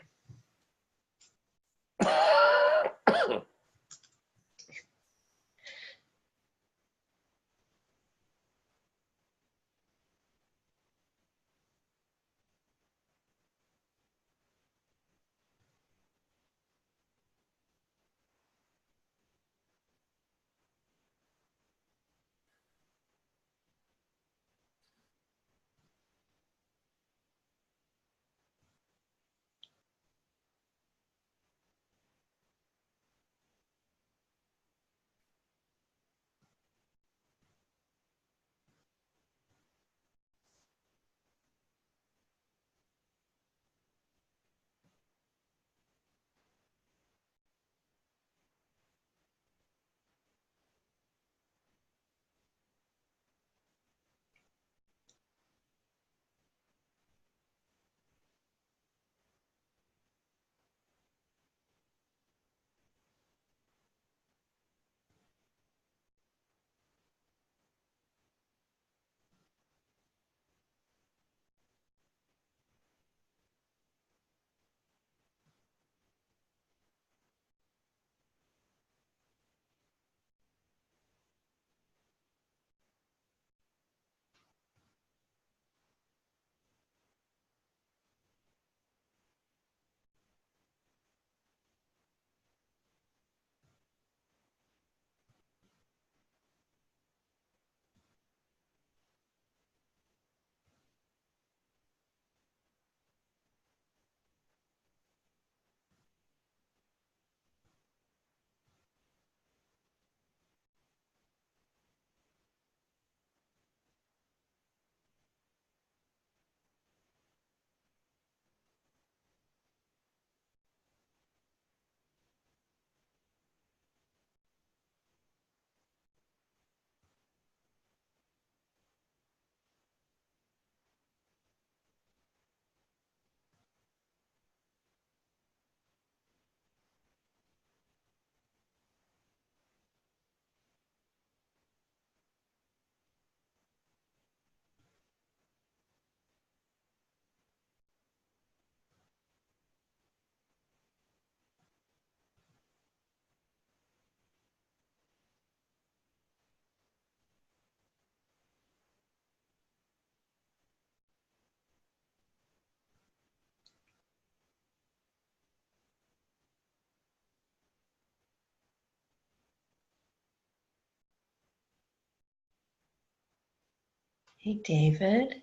Hey, David.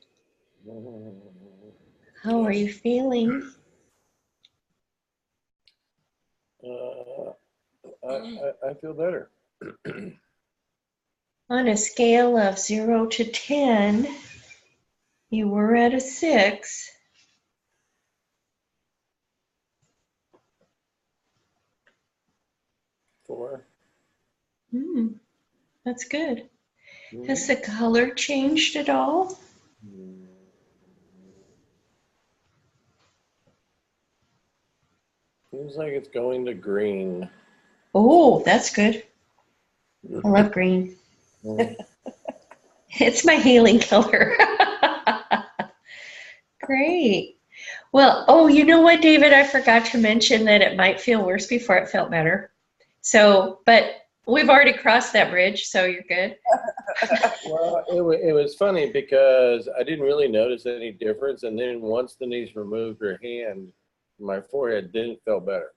How are you feeling? I feel better. On a scale of 0 to 10, you were at a 6. Four. That's good. Has the color changed at all? Seems like it's going to green. Oh, that's good. I love green. It's my healing color. Great. Well, oh, you know what, David? I forgot to mention that it might feel worse before it felt better. So, but we've already crossed that bridge, so you're good. Well, it was funny because I didn't really notice any difference, and then once Denise removed her hand, my forehead didn't feel better,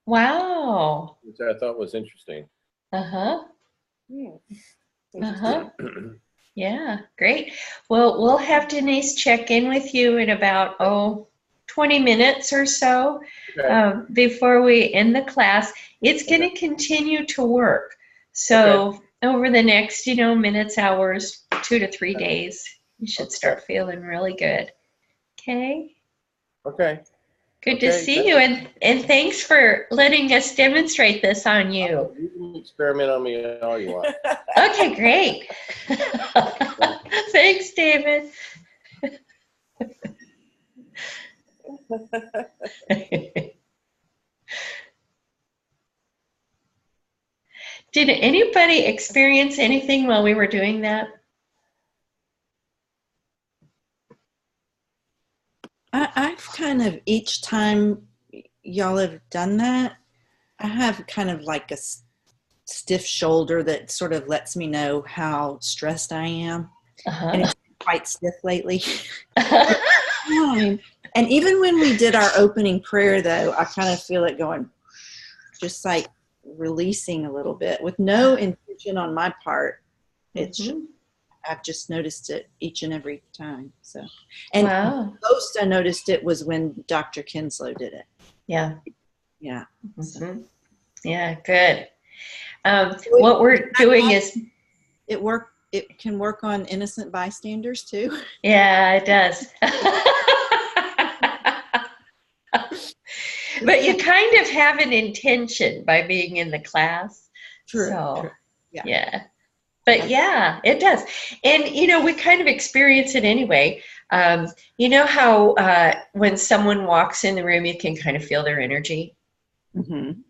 Wow. which I thought was interesting. Uh-huh. Uh-huh. Interesting. Yeah, great. Well, we'll have Denise check in with you in about, 20 minutes or so Okay. before we end the class. It's going to continue to work. So over the next, minutes, hours, 2 to 3 days, you should start feeling really good. Okay? Okay. Good to see you, and thanks for letting us demonstrate this on you. You can experiment on me all you want. Okay, great. Thanks, David. Did anybody experience anything while we were doing that? I've kind of, each time y'all have done that, I have kind of like a stiff shoulder that sort of lets me know how stressed I am. And it's quite stiff lately. And even when we did our opening prayer, though, I kind of feel it going, just like releasing a little bit with no intention on my part. It's I've just noticed it each and every time. So, and most I noticed it was when Dr. Kinslow did it. Yeah. Yeah. So. Yeah, good. What we're doing is it can work on innocent bystanders too. Yeah, it does. But you kind of have an intention by being in the class. True. So, true. Yeah. But yeah, it does. And, we kind of experience it anyway. You know how when someone walks in the room, you can kind of feel their energy? Mm-hmm.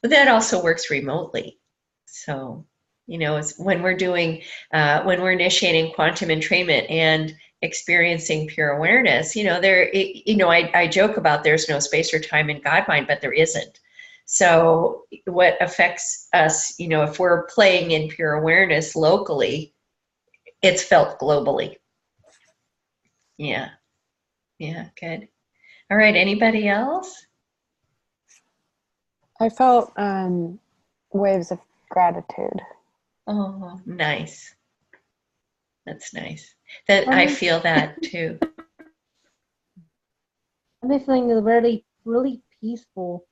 But that also works remotely. So, it's when we're doing, when we're initiating quantum entrainment and experiencing pure awareness, I joke about there's no space or time in God mind, but there isn't. So what affects us, if we're playing in pure awareness locally, it's felt globally. Yeah. Yeah, good. All right, anybody else? I felt waves of gratitude. Oh, nice. That's nice. I feel that too. I'm feeling really, really peaceful.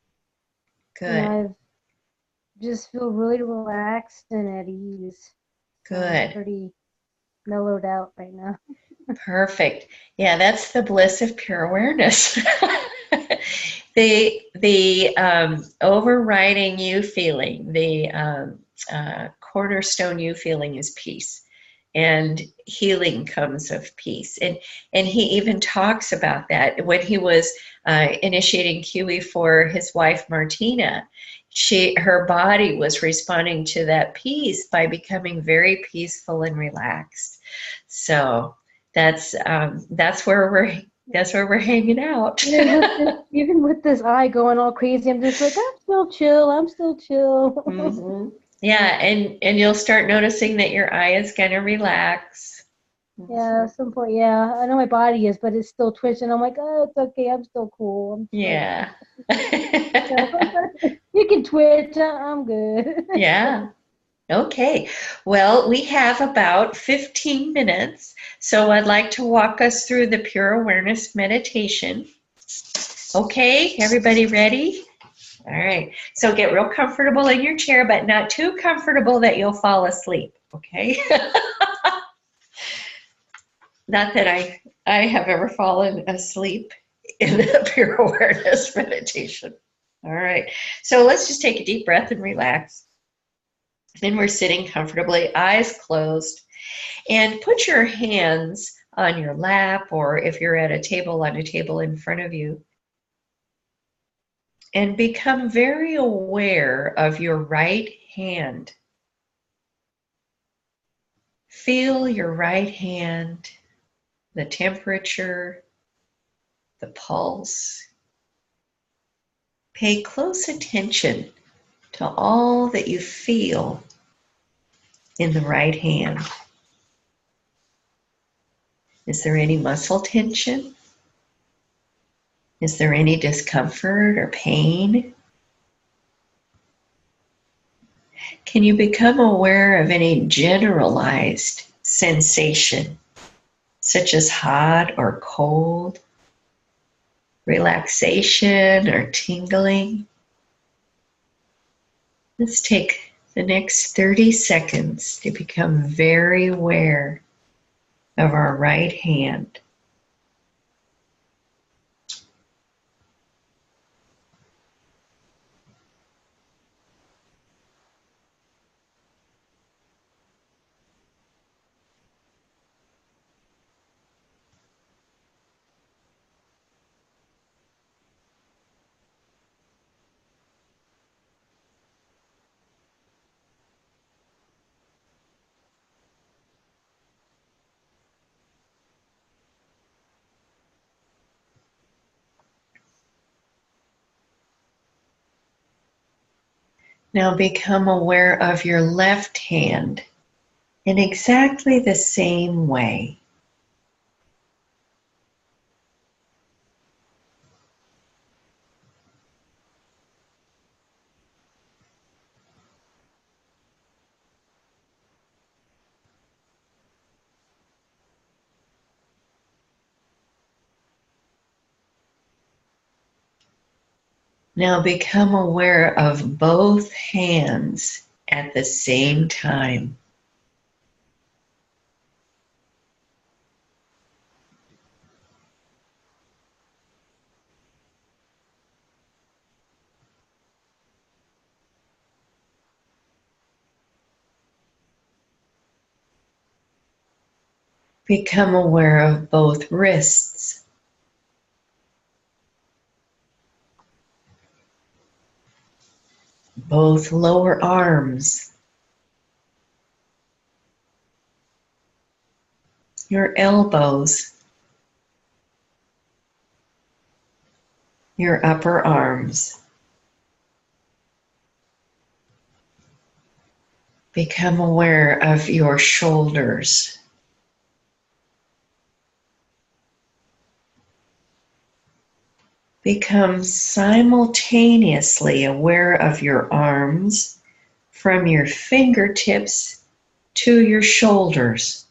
Good. And I just feel really relaxed and at ease. Good. I'm pretty mellowed out right now. Perfect. Yeah, that's the bliss of pure awareness. The overriding you feeling, the cornerstone you feeling is peace, and healing comes of peace. And he even talks about that when he was initiating QE for his wife Martina. Her body was responding to that peace by becoming very peaceful and relaxed. So that's where we're hanging out. Even with this eye going all crazy, I'm just like, I'm still chill. Mm-hmm. Yeah, and you'll start noticing that your eye is gonna relax. Yeah, at some point, yeah. I know my body is, but it's still twitching. I'm like, oh, it's okay. I'm still cool. Yeah. You can twitch. I'm good. Yeah. Okay. Well, we have about 15 minutes, so I'd like to walk us through the pure awareness meditation. Okay, everybody ready? All right. So get real comfortable in your chair, but not too comfortable that you'll fall asleep. Okay. Not that I have ever fallen asleep in the pure awareness meditation. All right. So let's just take a deep breath and relax. Then we're sitting comfortably, eyes closed, and put your hands on your lap, or if you're at a table, on a table in front of you. And become very aware of your right hand. Feel your right hand, the temperature, the pulse. Pay close attention to all that you feel in the right hand. Is there any muscle tension? Is there any discomfort or pain? Can you become aware of any generalized sensation, such as hot or cold, relaxation or tingling? Let's take the next 30 seconds to become very aware of our right hand. Now become aware of your left hand in exactly the same way. Now become aware of both hands at the same time. Become aware of both wrists. Both lower arms. Your elbows. Your upper arms. Become aware of your shoulders. Become simultaneously aware of your arms from your fingertips to your shoulders.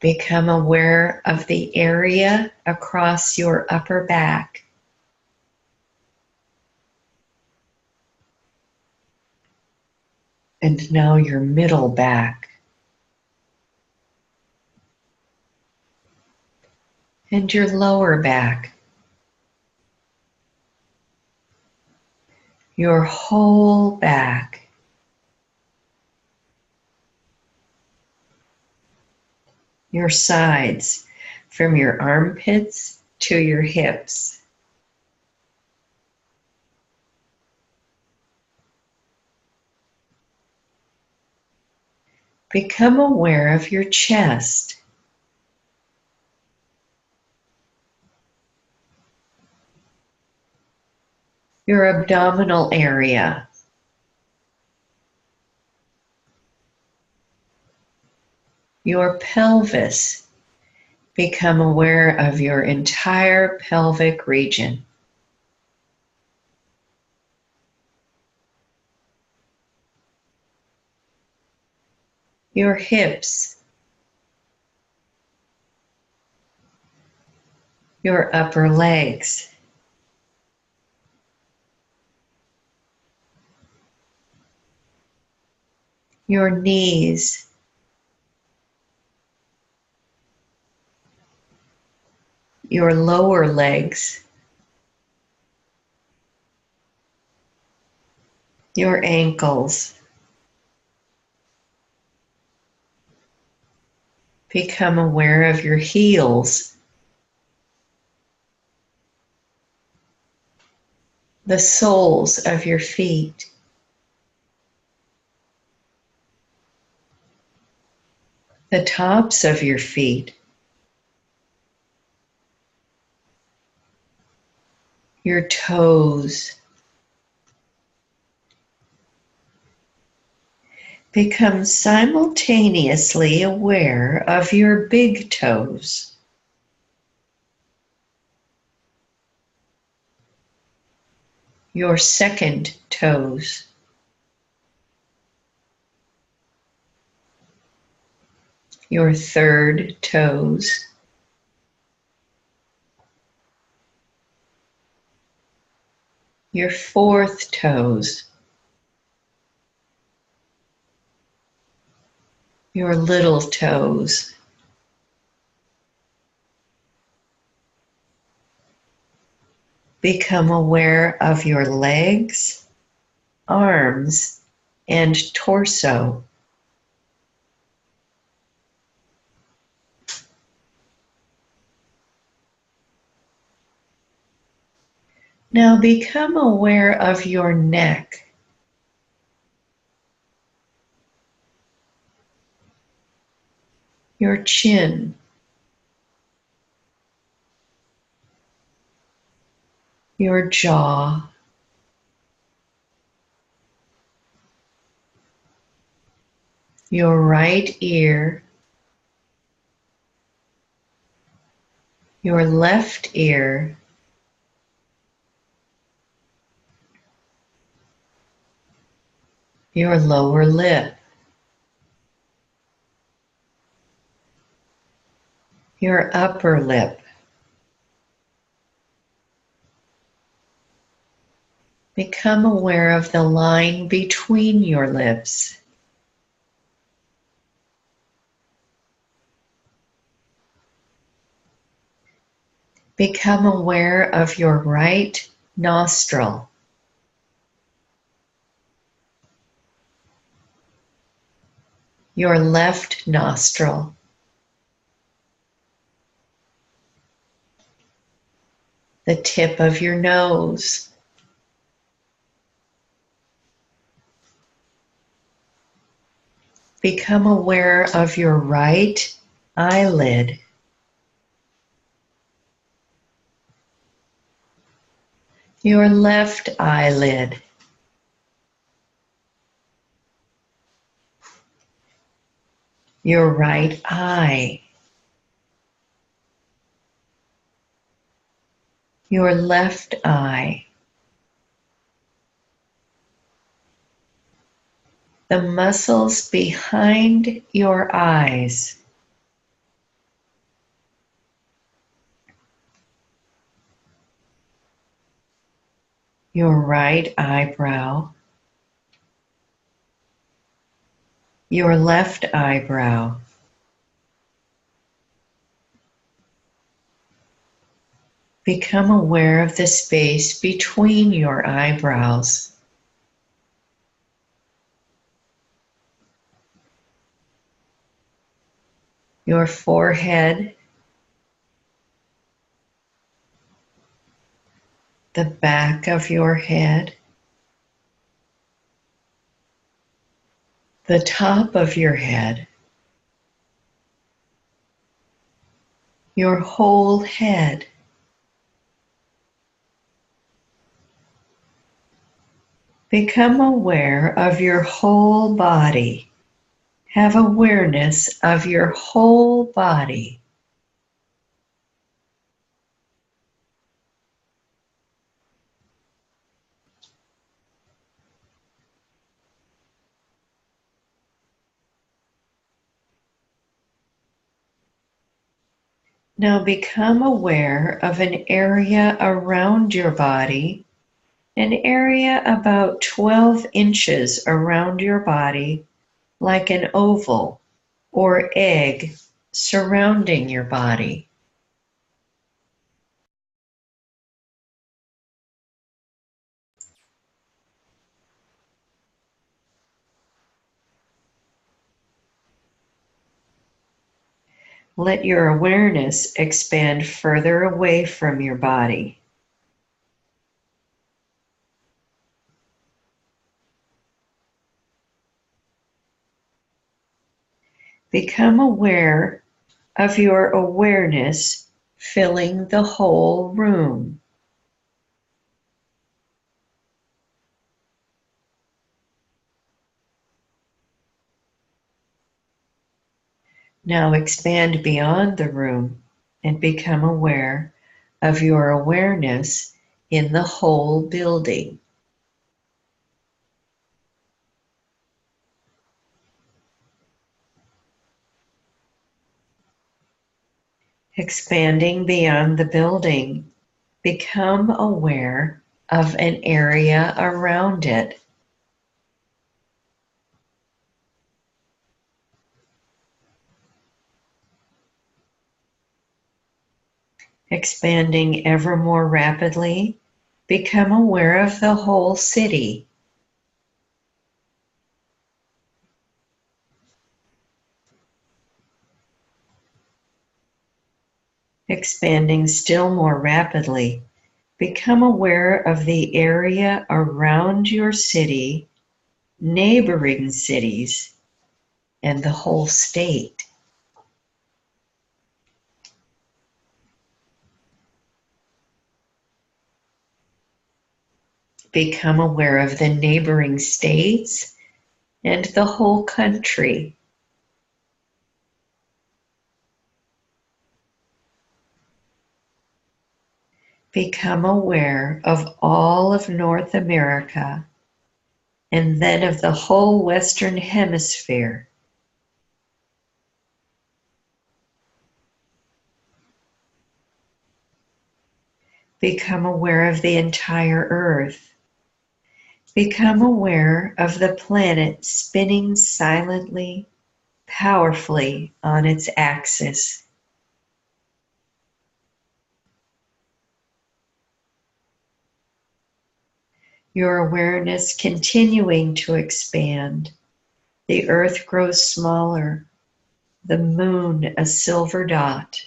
Become aware of the area across your upper back. And now your middle back. And your lower back. Your whole back. Your sides, from your armpits to your hips. Become aware of your chest. Your abdominal area. Your pelvis. Become aware of your entire pelvic region. Your hips. Your upper legs. Your knees. Your lower legs. Your ankles. Become aware of your heels. The soles of your feet. The tops of your feet. Your toes. Become simultaneously aware of your big toes. Your second toes. Your third toes. Your fourth toes. Your little toes. Become aware of your legs, arms, and torso. Now become aware of your neck, your chin, your jaw, your right ear, your left ear, your lower lip, your upper lip. Become aware of the line between your lips. Become aware of your right nostril. Your left nostril. The tip of your nose. Become aware of your right eyelid. Your left eyelid. Your right eye. Your left eye. The muscles behind your eyes. Your right eyebrow. Your left eyebrow. Become aware of the space between your eyebrows. Your forehead. The back of your head. The top of your head. Your whole head. Become aware of your whole body. Have awareness of your whole body. Now become aware of an area around your body, an area about 12 inches around your body, like an oval or egg surrounding your body. Let your awareness expand further away from your body. Become aware of your awareness filling the whole room. Now expand beyond the room and become aware of your awareness in the whole building. Expanding beyond the building, become aware of an area around it. Expanding ever more rapidly, become aware of the whole city. Expanding still more rapidly, become aware of the area around your city, neighboring cities, and the whole state. Become aware of the neighboring states and the whole country. Become aware of all of North America and then of the whole Western Hemisphere. Become aware of the entire Earth. Become aware of the planet spinning silently, powerfully on its axis. Your awareness continuing to expand. The Earth grows smaller, the moon a silver dot.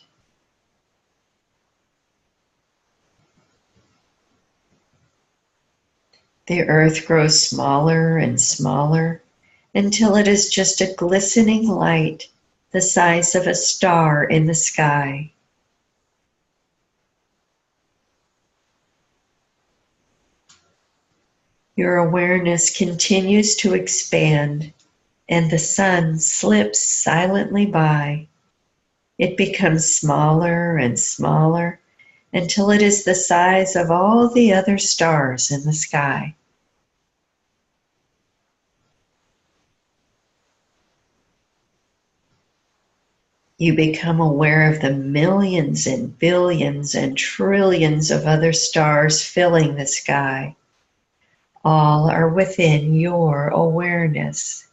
The Earth grows smaller and smaller until it is just a glistening light the size of a star in the sky. Your awareness continues to expand, and the sun slips silently by. It becomes smaller and smaller until it is the size of all the other stars in the sky. You become aware of the millions and billions and trillions of other stars filling the sky. All are within your awareness.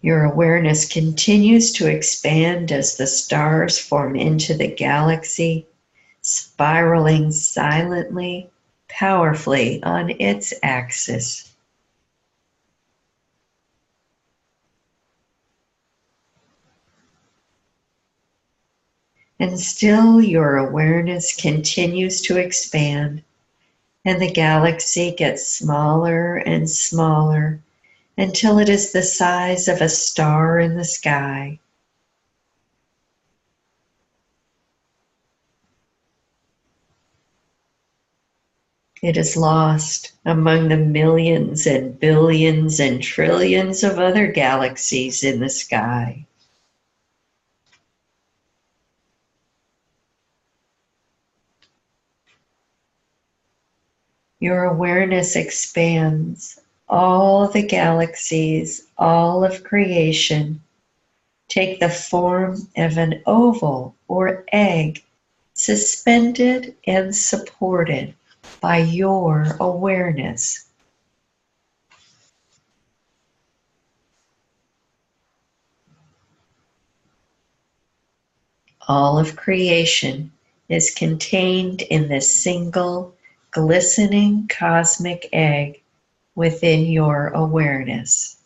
Your awareness continues to expand as the stars form into the galaxy, spiraling silently, powerfully on its axis. And still your awareness continues to expand, and the galaxy gets smaller and smaller until it is the size of a star in the sky. It is lost among the millions and billions and trillions of other galaxies in the sky. Your awareness expands. All the galaxies, all of creation, take the form of an oval or egg, suspended and supported by your awareness. All of creation is contained in this single, glistening cosmic egg within your awareness.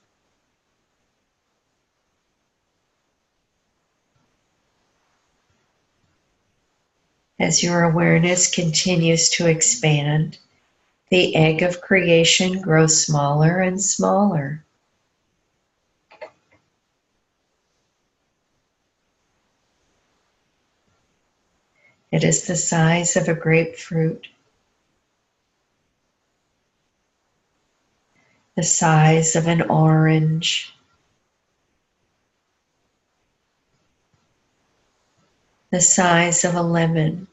As your awareness continues to expand, the egg of creation grows smaller and smaller. It is the size of a grapefruit. the size of an orange, the size of a lemon,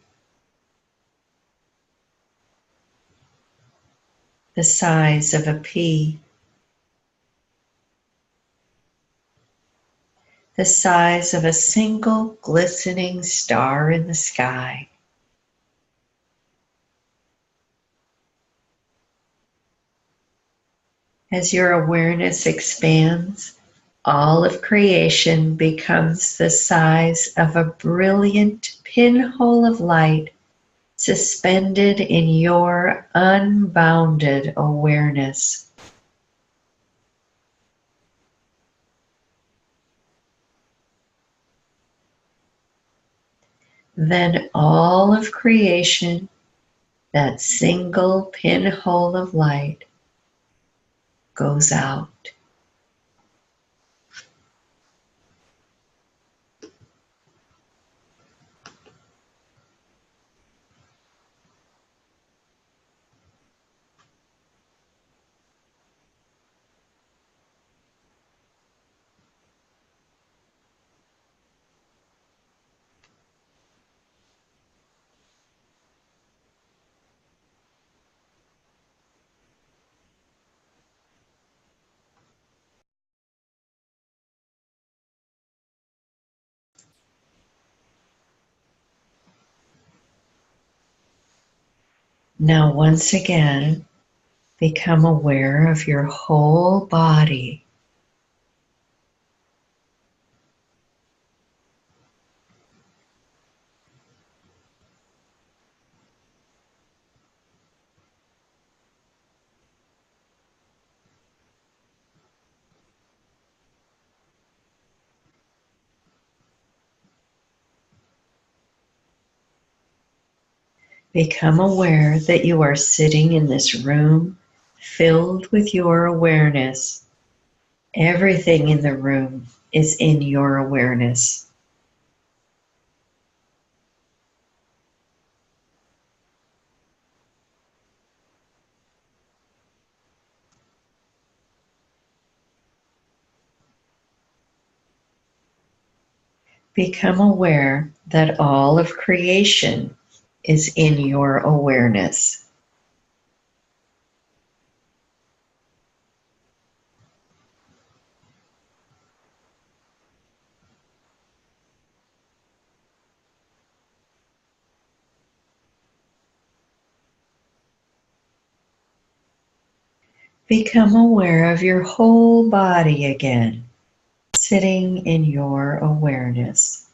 the size of a pea, the size of a single glistening star in the sky. As your awareness expands, all of creation becomes the size of a brilliant pinhole of light suspended in your unbounded awareness. Then all of creation, that single pinhole of light, goes out. Now, once again, become aware of your whole body. Become aware that you are sitting in this room filled with your awareness. Everything in the room is in your awareness. Become aware that all of creation is in your awareness. Become aware of your whole body again, sitting in your awareness.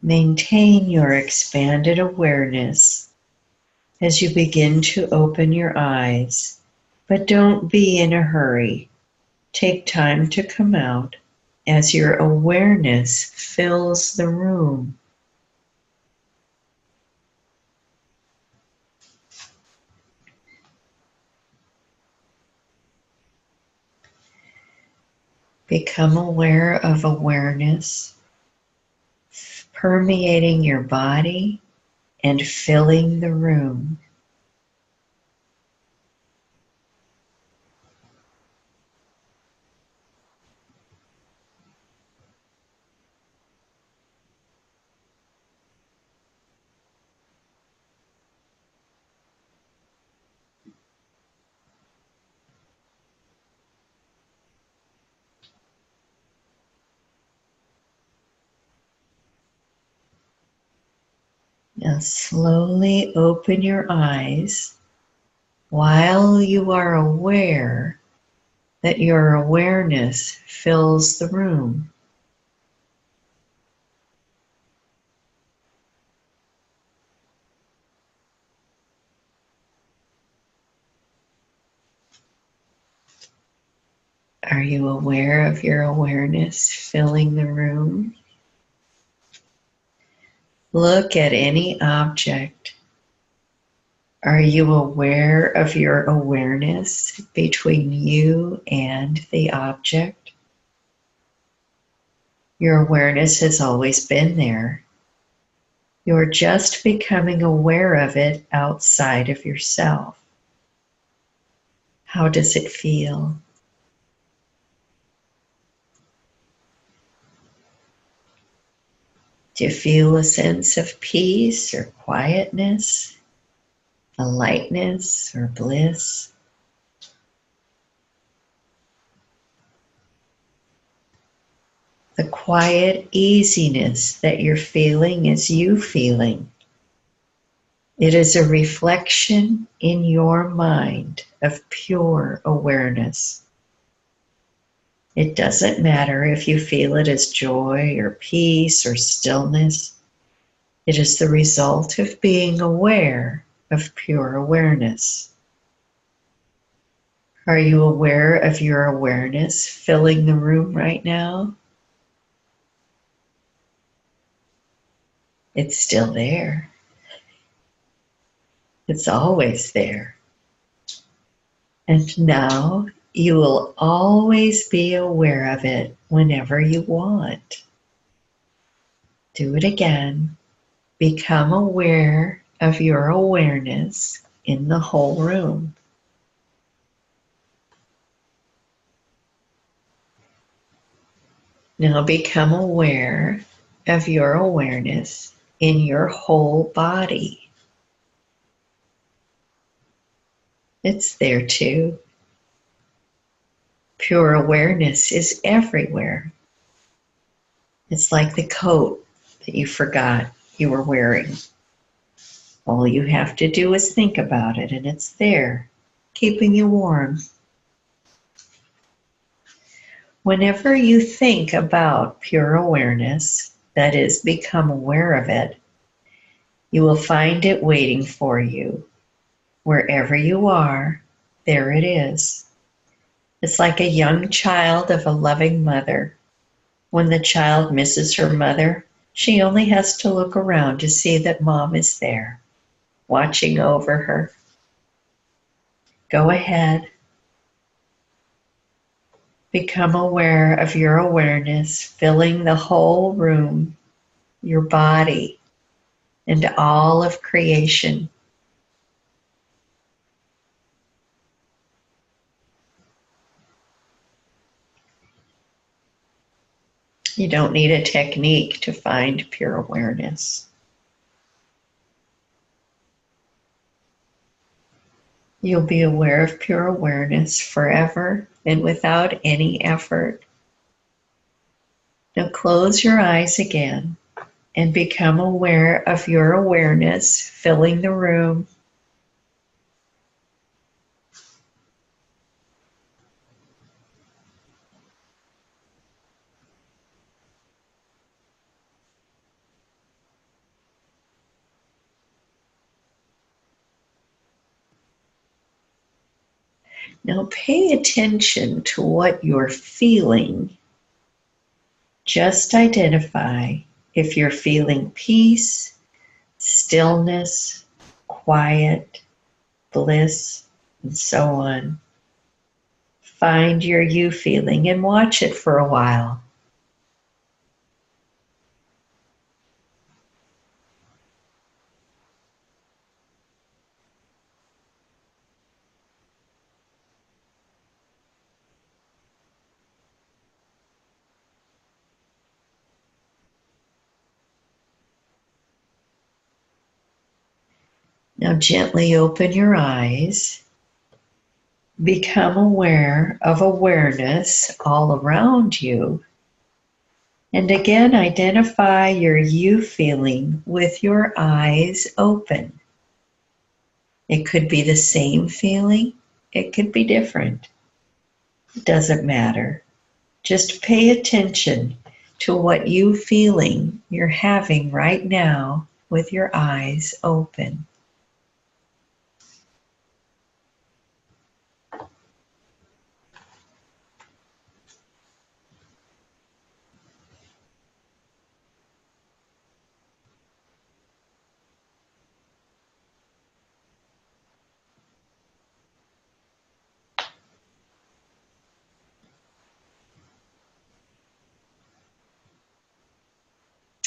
Maintain your expanded awareness as you begin to open your eyes, but don't be in a hurry. Take time to come out as your awareness fills the room. Become aware of awareness permeating your body and filling the room. Now slowly open your eyes while you are aware that your awareness fills the room. Are you aware of your awareness filling the room? Look at any object. Are you aware of your awareness between you and the object? Your awareness has always been there. You're just becoming aware of it outside of yourself. How does it feel? Do you feel a sense of peace or quietness, a lightness or bliss? The quiet easiness that you're feeling is you feeling. It is a reflection in your mind of pure awareness. It doesn't matter if you feel it as joy or peace or stillness. It is the result of being aware of pure awareness. Are you aware of your awareness filling the room right now? It's still there. It's always there. And now you will always be aware of it whenever you want. Do it again. Become aware of your awareness in the whole room. Now become aware of your awareness in your whole body. It's there too. Pure awareness is everywhere. It's like the coat that you forgot you were wearing. All you have to do is think about it and it's there, keeping you warm. Whenever you think about pure awareness, that is, become aware of it, you will find it waiting for you. Wherever you are, there it is. It's like a young child of a loving mother. When the child misses her mother, she only has to look around to see that mom is there, watching over her. Go ahead. Become aware of your awareness filling the whole room, your body, and all of creation. You don't need a technique to find pure awareness. You'll be aware of pure awareness forever and without any effort. Now close your eyes again and become aware of your awareness filling the room. Now pay attention to what you're feeling. Just identify if you're feeling peace, stillness, quiet, bliss, and so on. Find your you feeling and watch it for a while. Now gently open your eyes. Become aware of awareness all around you. And again, identify your you feeling with your eyes open. It could be the same feeling. It could be different. It doesn't matter. Just pay attention to what you feeling you're having right now with your eyes open.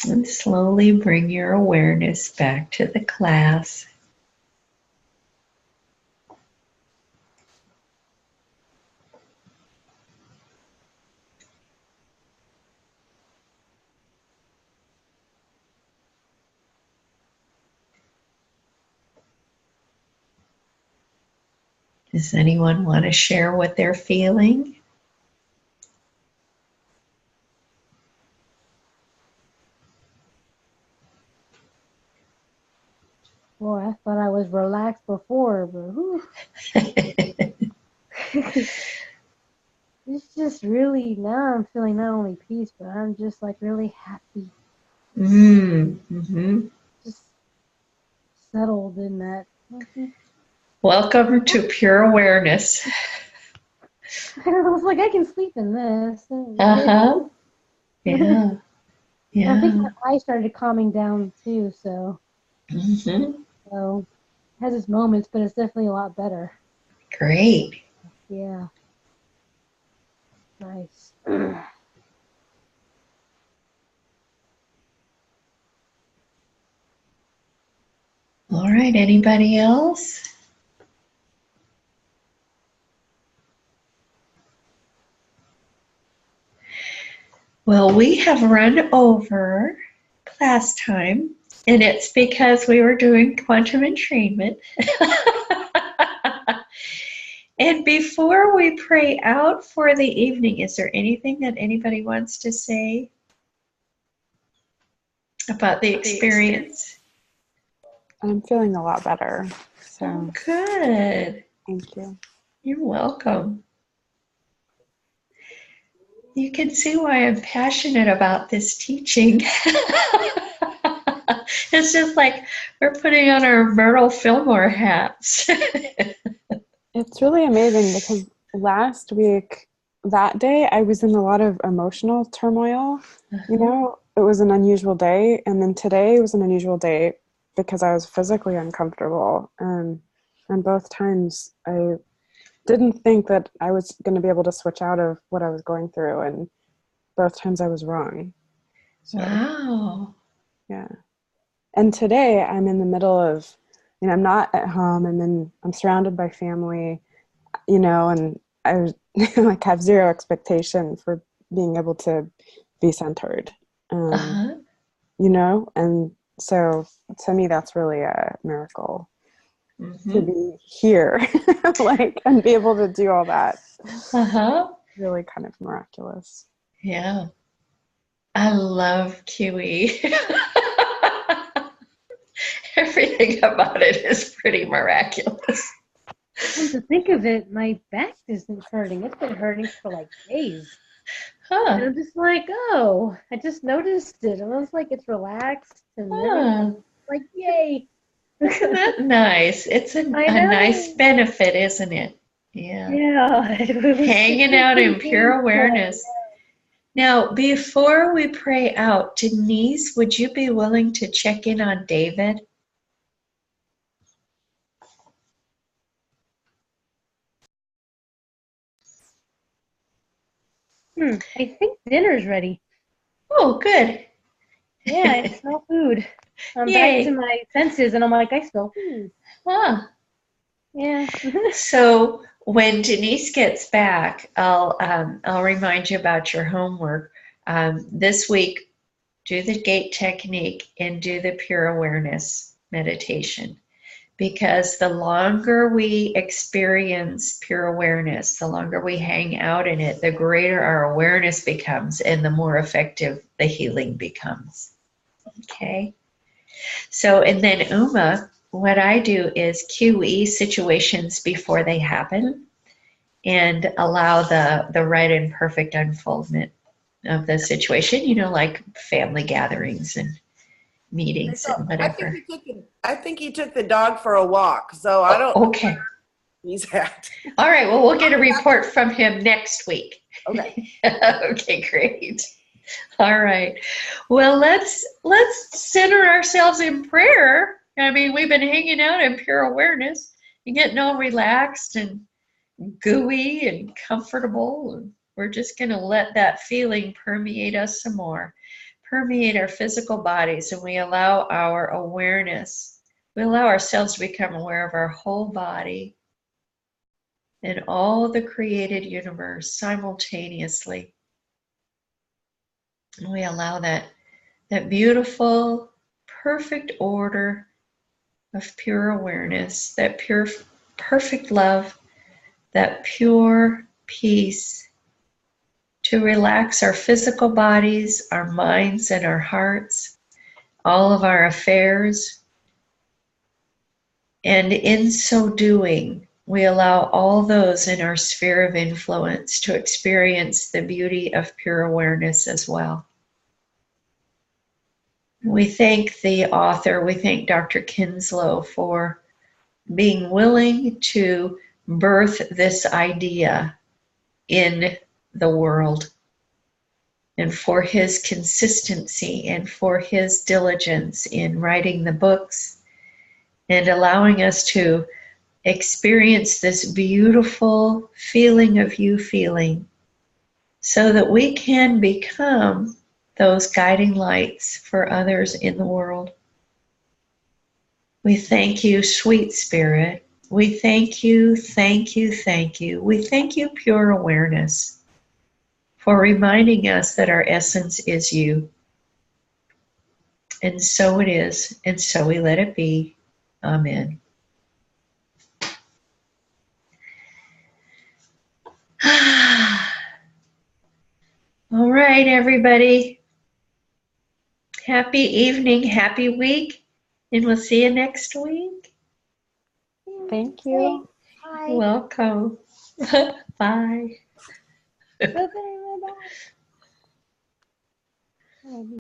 And slowly bring your awareness back to the class. Does anyone want to share what they're feeling? Boy, I thought I was relaxed before, but whew. It's just really, now I'm feeling not only peace, but I'm just like really happy. Mm-hmm. Just settled in that. Welcome to pure awareness. I was like, I can sleep in this. Uh-huh. Yeah. Yeah. I think my eye started calming down too, so. Mm-hmm. So it has its moments, but it's definitely a lot better. Great. Yeah. Nice. All right, anybody else? Well, we have run over class time, and it's because we were doing quantum entrainment. And before we pray out for the evening, is there anything that anybody wants to say about the experience? I'm feeling a lot better. So Oh, good. thank you. You're welcome. You can see why I'm passionate about this teaching. It's just like we're putting on our Myrtle Fillmore hats. It's really amazing because last week, that day, I was in a lot of emotional turmoil. You know, it was an unusual day. And then today was an unusual day because I was physically uncomfortable. And both times I didn't think that I was going to be able to switch out of what I was going through. And both times I was wrong. So, wow. yeah. And today I'm in the middle of, you know, I'm not at home. I'm surrounded by family, you know, and I like have zero expectation for being able to be centered, you know, and so to me that's really a miracle to be here, like, and be able to do all that. Really kind of miraculous. Yeah. I love QE. Everything about it is pretty miraculous. Come to think of it, my back isn't hurting. It's been hurting for like days. And I'm just like, oh, I just noticed it. And I was like, it's relaxed. And everything. Like, yay. Isn't that nice? It's a nice benefit, isn't it? Yeah. Yeah. Hanging out in pure awareness. Now, before we pray out, Denise, would you be willing to check in on David? I think dinner's ready. Oh, good. Yeah, I smell food. I'm back to my senses, and I'm like, I smell food. Huh. Yeah. So when Denise gets back, I'll remind you about your homework. This week, do the gate technique and do the pure awareness meditation. Because the longer we experience pure awareness, the longer we hang out in it, the greater our awareness becomes and the more effective the healing becomes. Okay? So, and then Uma, what I do is QE situations before they happen and allow the right and perfect unfoldment of the situation, you know, like family gatherings and meetings and whatever. I think he took the dog for a walk, so I don't know okay. where he's at. All right, well, we'll get a report from him next week. Okay. Okay, great. All right. Well, let's center ourselves in prayer. I mean, we've been hanging out in pure awareness and getting all relaxed and gooey and comfortable. And we're just going to let that feeling permeate us some more. permeate our physical bodies, and we allow our awareness, we allow ourselves to become aware of our whole body and all the created universe simultaneously. And we allow that beautiful, perfect order of pure awareness, that pure, perfect love, that pure peace to relax our physical bodies, our minds, and our hearts, all of our affairs. And in so doing, we allow all those in our sphere of influence to experience the beauty of pure awareness as well. We thank the author, we thank Dr. Kinslow for being willing to birth this idea in the world, and for his consistency and for his diligence in writing the books and allowing us to experience this beautiful feeling of you feeling so that we can become those guiding lights for others in the world. We thank you, sweet spirit. We thank you, thank you, thank you. We thank you, pure awareness, for reminding us that our essence is you. And so it is, and so we let it be. Amen. All right, everybody. Happy evening, happy week, and we'll see you next week. Thank you. Bye. Welcome. Bye. Bye-bye.